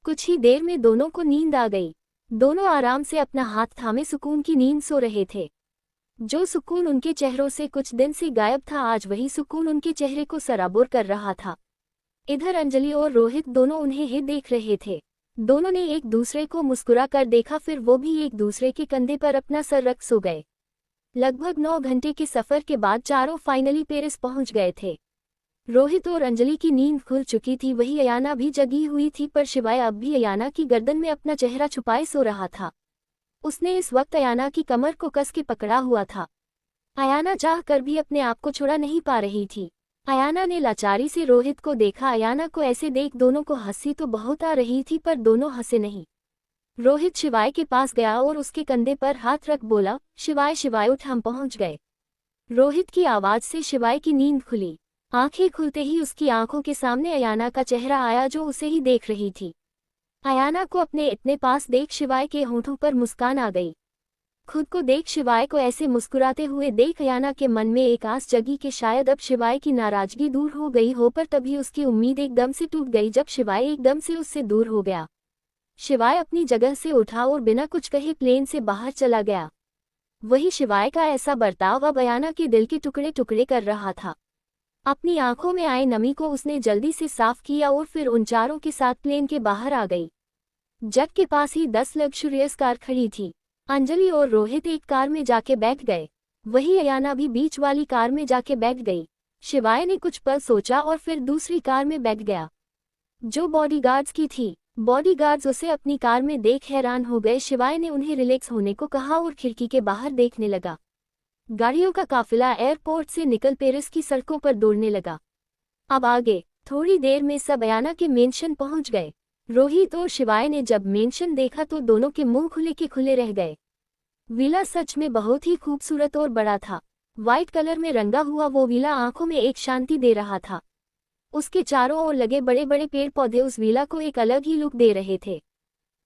कुछ ही देर में दोनों को नींद आ गई। दोनों आराम से अपना हाथ थामे सुकून की नींद सो रहे थे। जो सुकून उनके चेहरों से कुछ दिन से गायब था, आज वही सुकून उनके चेहरे को सराबोर कर रहा था। इधर अंजलि और रोहित दोनों उन्हें ही देख रहे थे। दोनों ने एक दूसरे को मुस्कुरा कर देखा, फिर वो भी एक दूसरे के कंधे पर अपना सर रख सो गए। लगभग 9 घंटे के सफर के बाद चारों फाइनली पेरिस पहुंच गए थे। रोहित और अंजलि की नींद खुल चुकी थी, वही अयाना भी जगी हुई थी, पर शिवाय अब भी अयाना की गर्दन में अपना चेहरा छुपाए सो रहा था। उसने इस वक्त अयाना की कमर को कस के पकड़ा हुआ था। अयाना चाह कर भी अपने आप को छुड़ा नहीं पा रही थी। अयाना ने लाचारी से रोहित को देखा। अयाना को ऐसे देख दोनों को हंसी तो बहुत आ रही थी, पर दोनों हंसे नहीं। रोहित शिवाय के पास गया और उसके कंधे पर हाथ रख बोला, शिवाय शिवाय उठ, हम पहुंच गए। रोहित की आवाज से शिवाय की नींद खुली। आंखें खुलते ही उसकी आंखों के सामने अयाना का चेहरा आया, जो उसे ही देख रही थी। अयाना को अपने इतने पास देख शिवाय के होंठों पर मुस्कान आ गई। खुद को देख शिवाय को ऐसे मुस्कुराते हुए देख अयाना के मन में एक आस जगी कि शायद अब शिवाय की नाराजगी दूर हो गई हो, पर तभी उसकी उम्मीद एकदम से टूट गई जब शिवाय एकदम से उससे दूर हो गया। शिवाय अपनी जगह से उठा और बिना कुछ कहे प्लेन से बाहर चला गया। वही शिवाय का ऐसा बर्ताव अब अयाना के दिल के टुकड़े टुकड़े कर रहा था। अपनी आंखों में आए नमी को उसने जल्दी से साफ किया और फिर उन चारों के साथ प्लेन के बाहर आ गई। जट के पास ही 10 लग्जरियस कार खड़ी थी। अंजलि और रोहित एक कार में जाके बैठ गए, वही अयाना भी बीच वाली कार में जाके बैठ गई। शिवाय ने कुछ पल सोचा और फिर दूसरी कार में बैठ गया, जो बॉडीगार्ड्स की थी। बॉडीगार्ड्स उसे अपनी कार में देख हैरान हो गए। शिवाय ने उन्हें रिलैक्स होने को कहा और खिड़की के बाहर देखने लगा। गाड़ियों का काफिला एयरपोर्ट से निकल पेरिस की सड़कों पर दौड़ने लगा। अब आगे थोड़ी देर में सब अयाना के मेंशन पहुंच गए। रोहित और शिवाय ने जब मेंशन देखा तो दोनों के मुंह खुले के खुले रह गए। विला सच में बहुत ही खूबसूरत और बड़ा था। व्हाइट कलर में रंगा हुआ वो विला आंखों में एक शांति दे रहा था। उसके चारों ओर लगे बड़े बड़े पेड़ पौधे उस विला को एक अलग ही लुक दे रहे थे।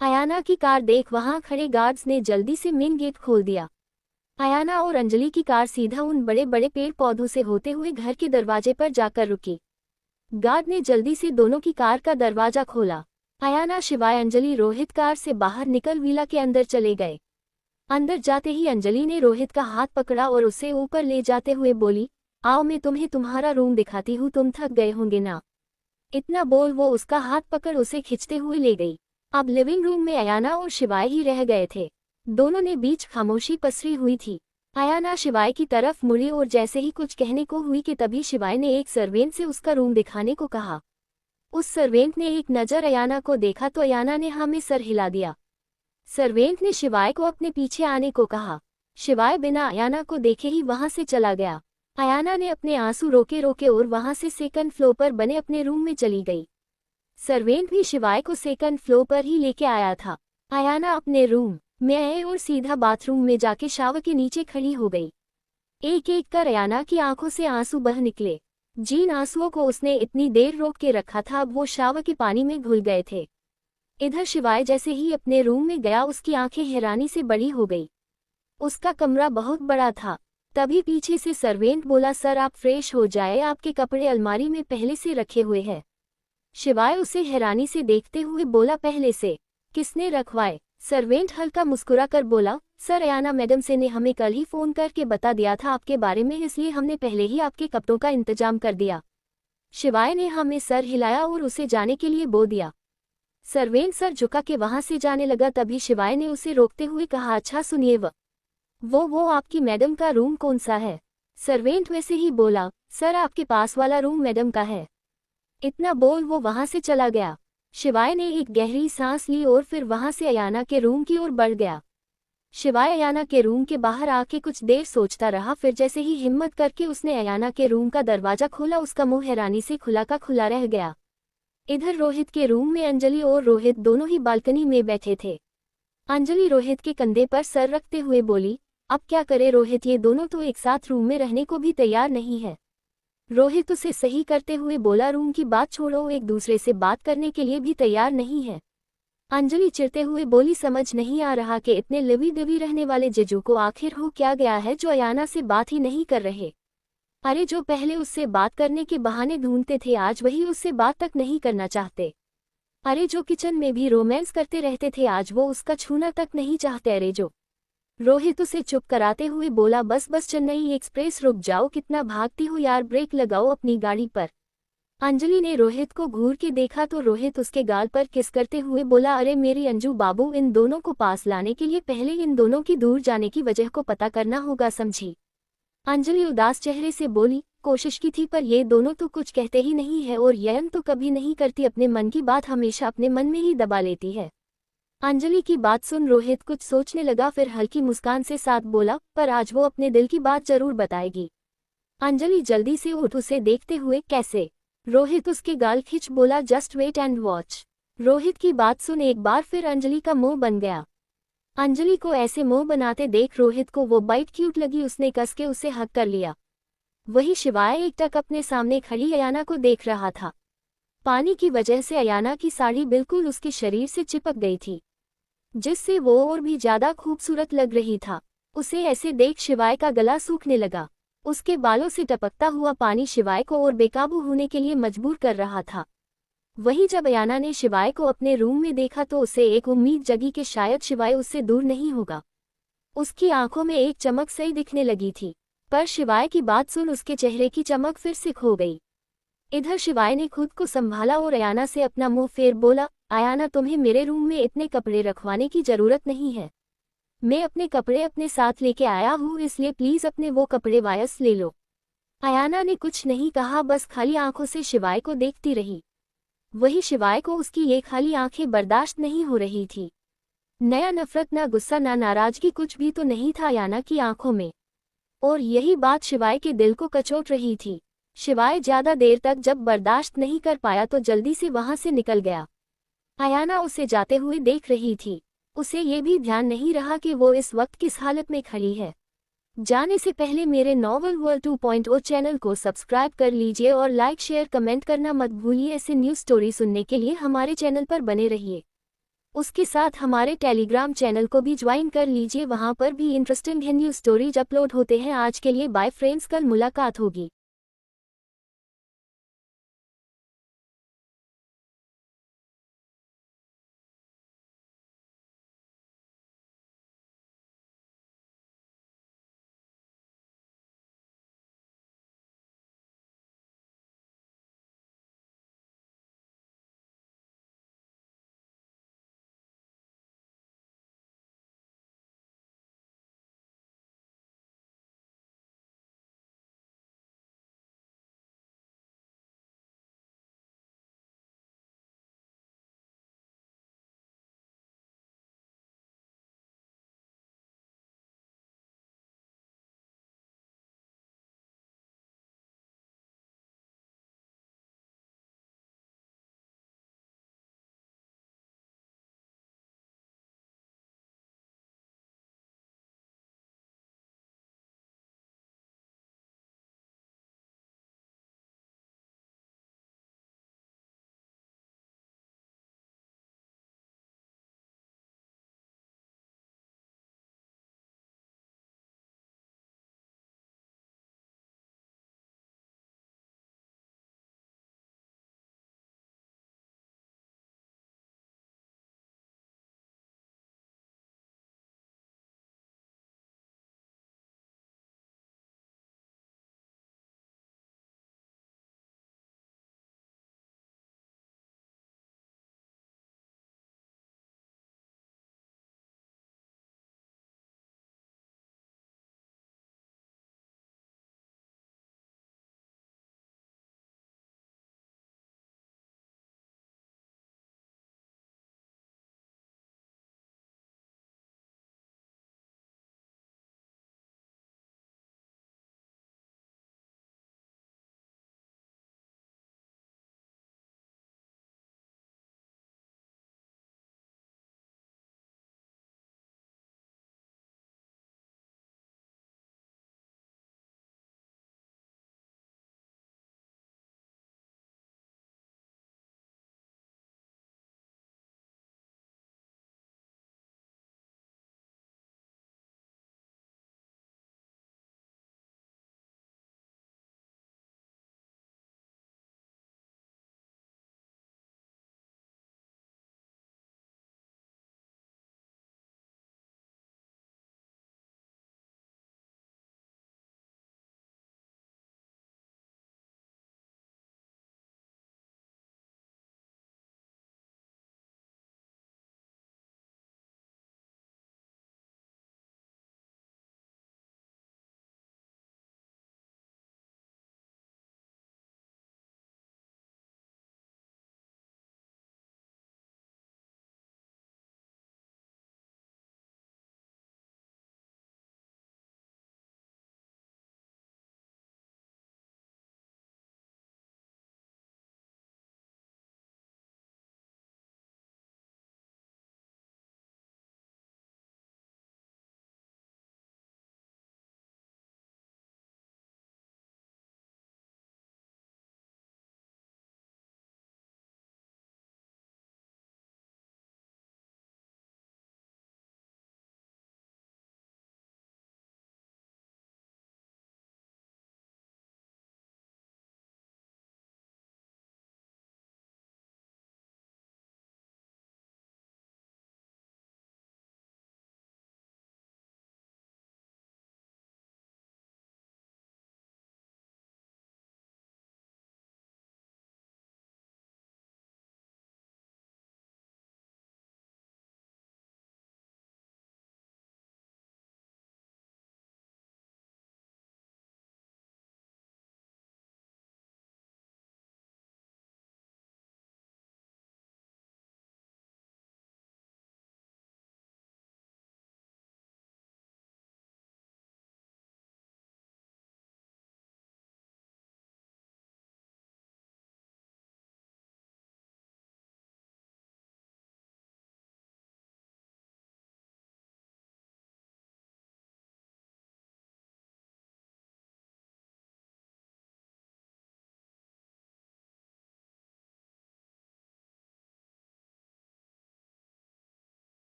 अयाना की कार देख वहां खड़े गार्ड्स ने जल्दी से मेन गेट खोल दिया। अयाना और अंजलि की कार सीधा उन बड़े बड़े पेड़ पौधों से होते हुए घर के दरवाजे पर जाकर रुकी। गार्ड ने जल्दी से दोनों की कार का दरवाजा खोला। अयाना, शिवाय, अंजलि, रोहित कार से बाहर निकल विला के अंदर चले गए। अंदर जाते ही अंजलि ने रोहित का हाथ पकड़ा और उसे ऊपर ले जाते हुए बोली, आओ मैं तुम्हें तुम्हारा रूम दिखाती हूँ, तुम थक गए होंगे ना। इतना बोल वो उसका हाथ पकड़ उसे खींचते हुए ले गई। अब लिविंग रूम में अयाना और शिवाय ही रह गए थे। दोनों ने बीच खामोशी पसरी हुई थी। अयाना शिवाय की तरफ मुड़ी और जैसे ही कुछ कहने को हुई कि तभी शिवाय ने एक सर्वेंट से उसका रूम दिखाने को कहा। उस सर्वेंट ने एक नज़र अयाना को देखा तो अयाना ने हाँ में सर हिला दिया। सर्वेंट ने शिवाय को अपने पीछे आने को कहा। शिवाय बिना अयाना को देखे ही वहां से चला गया। अयाना ने अपने आंसू रोके रोके और वहां से सेकंड फ्लोर पर बने अपने रूम में चली गई। सर्वेंट भी शिवाय को सेकंड फ्लोर पर ही लेके आया था। अयाना अपने रूम में आए और सीधा बाथरूम में जाके शावर के नीचे खड़ी हो गई। एक एक कर अयाना की आंखों से आंसू बह निकले। जिन आंसुओं को उसने इतनी देर रोक के रखा था अब वो शावर के पानी में घुल गए थे। इधर शिवाय जैसे ही अपने रूम में गया उसकी आंखें हैरानी से बड़ी हो गई। उसका कमरा बहुत बड़ा था। तभी पीछे से सर्वेंट बोला, सर आप फ्रेश हो जाए, आपके कपड़े अलमारी में पहले से रखे हुए हैं। शिवाय उसे हैरानी से देखते हुए बोला, पहले से? किसने रखवाए? सर्वेंट हल्का मुस्कुरा कर बोला, सर अयाना मैडम से ने हमें कल ही फोन करके बता दिया था आपके बारे में, इसलिए हमने पहले ही आपके कपड़ों का इंतजाम कर दिया। शिवाय ने हमें सर हिलाया और उसे जाने के लिए बोल दिया। सर्वेंट सर झुका के वहां से जाने लगा। तभी शिवाय ने उसे रोकते हुए कहा, अच्छा सुनिए, वो आपकी मैडम का रूम कौन सा है? सर्वेंट वैसे ही बोला, सर आपके पास वाला रूम मैडम का है। इतना बोल वो वहां से चला गया। शिवाय ने एक गहरी सांस ली और फिर वहां से अयाना के रूम की ओर बढ़ गया। शिवाय अयाना के रूम के बाहर आके कुछ देर सोचता रहा, फिर जैसे ही हिम्मत करके उसने अयाना के रूम का दरवाजा खोला, उसका मुंह हैरानी से खुला का खुला रह गया। इधर रोहित के रूम में अंजलि और रोहित दोनों ही बालकनी में बैठे थे। अंजलि रोहित के कंधे पर सर रखते हुए बोली, अब क्या करे रोहित, ये दोनों तो एक साथ रूम में रहने को भी तैयार नहीं है। रोहित उसे सही करते हुए बोला, रूम की बात छोड़ो, एक दूसरे से बात करने के लिए भी तैयार नहीं है। अंजलि चिढ़ते हुए बोली, समझ नहीं आ रहा कि इतने लिवी दिवी रहने वाले जीजू को आखिर हो क्या गया है जो अयाना से बात ही नहीं कर रहे। अरे जो पहले उससे बात करने के बहाने ढूंढते थे आज वही उससे बात तक नहीं करना चाहते। अरे जो किचन में भी रोमांस करते रहते थे आज वो उसका छूना तक नहीं चाहते। अरे जो रोहित उसे चुप कराते हुए बोला, बस बस चेन्नई एक्सप्रेस रुक जाओ, कितना भागती हो यार, ब्रेक लगाओ अपनी गाड़ी पर। अंजलि ने रोहित को घूर के देखा तो रोहित उसके गाल पर किस करते हुए बोला, अरे मेरी अंजू बाबू, इन दोनों को पास लाने के लिए पहले इन दोनों की दूर जाने की वजह को पता करना होगा, समझी? अंजलि उदास चेहरे से बोली, कोशिश की थी, पर ये दोनों तो कुछ कहते ही नहीं है और ययन तो कभी नहीं करती, अपने मन की बात हमेशा अपने मन में ही दबा लेती है। अंजलि की बात सुन रोहित कुछ सोचने लगा, फिर हल्की मुस्कान से साथ बोला, पर आज वो अपने दिल की बात जरूर बताएगी। अंजलि जल्दी से उठ उसे देखते हुए, कैसे? रोहित उसके गाल खींच बोला, just wait and watch. Rohit की बात सुन एक बार फिर अंजलि का मुंह बन गया। अंजलि को ऐसे मुंह बनाते देख रोहित को वो बाइट क्यूट लगी, उसने कस के उसे हक कर लिया। वही शिवाय एकटक अपने सामने खड़ी अयाना को देख रहा था। पानी की वजह से अयाना की साड़ी बिल्कुल उसके शरीर से चिपक गई थी, जिससे वो और भी ज्यादा खूबसूरत लग रही था। उसे ऐसे देख शिवाय का गला सूखने लगा। उसके बालों से टपकता हुआ पानी शिवाय को और बेकाबू होने के लिए मजबूर कर रहा था। वहीं जब अयाना ने शिवाय को अपने रूम में देखा तो उसे एक उम्मीद जगी कि शायद शिवाय उससे दूर नहीं होगा। उसकी आंखों में एक चमक सही दिखने लगी थी, पर शिवाय की बात सुन उसके चेहरे की चमक फिर से खो गई। इधर शिवाय ने खुद को संभाला और अयाना से अपना मुंह फेर बोला, अयाना, तुम्हें मेरे रूम में इतने कपड़े रखवाने की जरूरत नहीं है। मैं अपने कपड़े अपने साथ लेके आया हूँ, इसलिए प्लीज अपने वो कपड़े वापस ले लो। अयाना ने कुछ नहीं कहा, बस खाली आंखों से शिवाय को देखती रही। वही शिवाय को उसकी ये खाली आंखें बर्दाश्त नहीं हो रही थी। नया नफरत, ना गुस्सा, ना नाराजगी, कुछ भी तो नहीं था अयाना की आंखों में। और यही बात शिवाय के दिल को कचोट रही थी। शिवाय ज्यादा देर तक जब बर्दाश्त नहीं कर पाया तो जल्दी से वहां से निकल गया। अयाना उसे जाते हुए देख रही थी। उसे ये भी ध्यान नहीं रहा कि वो इस वक्त किस हालत में खड़ी है। जाने से पहले मेरे नॉवल वर्ल्ड 2.0 चैनल को सब्सक्राइब कर लीजिए और लाइक शेयर कमेंट करना मत भूलिए। ऐसे न्यूज़ स्टोरी सुनने के लिए हमारे चैनल पर बने रहिए। उसके साथ हमारे टेलीग्राम चैनल को भी ज्वाइन कर लीजिए, वहां पर भी इंटरेस्टिंग न्यूज़ स्टोरीज अपलोड होते हैं। आज के लिए बाय फ्रेंड्स, कल मुलाकात होगी।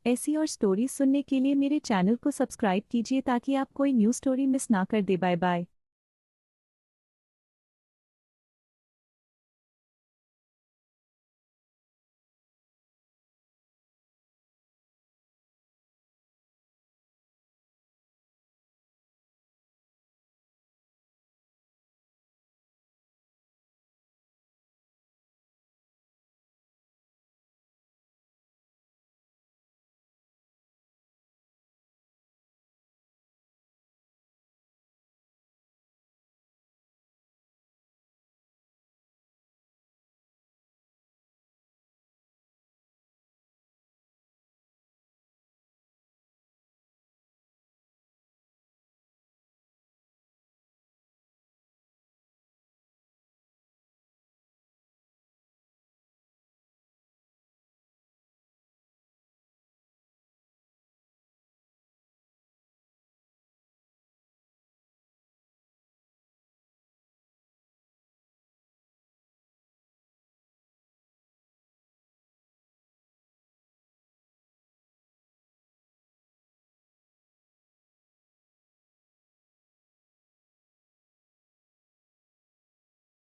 ऐसी और स्टोरी सुनने के लिए मेरे चैनल को सब्सक्राइब कीजिए ताकि आप कोई न्यू स्टोरी मिस ना कर दे। Bye bye.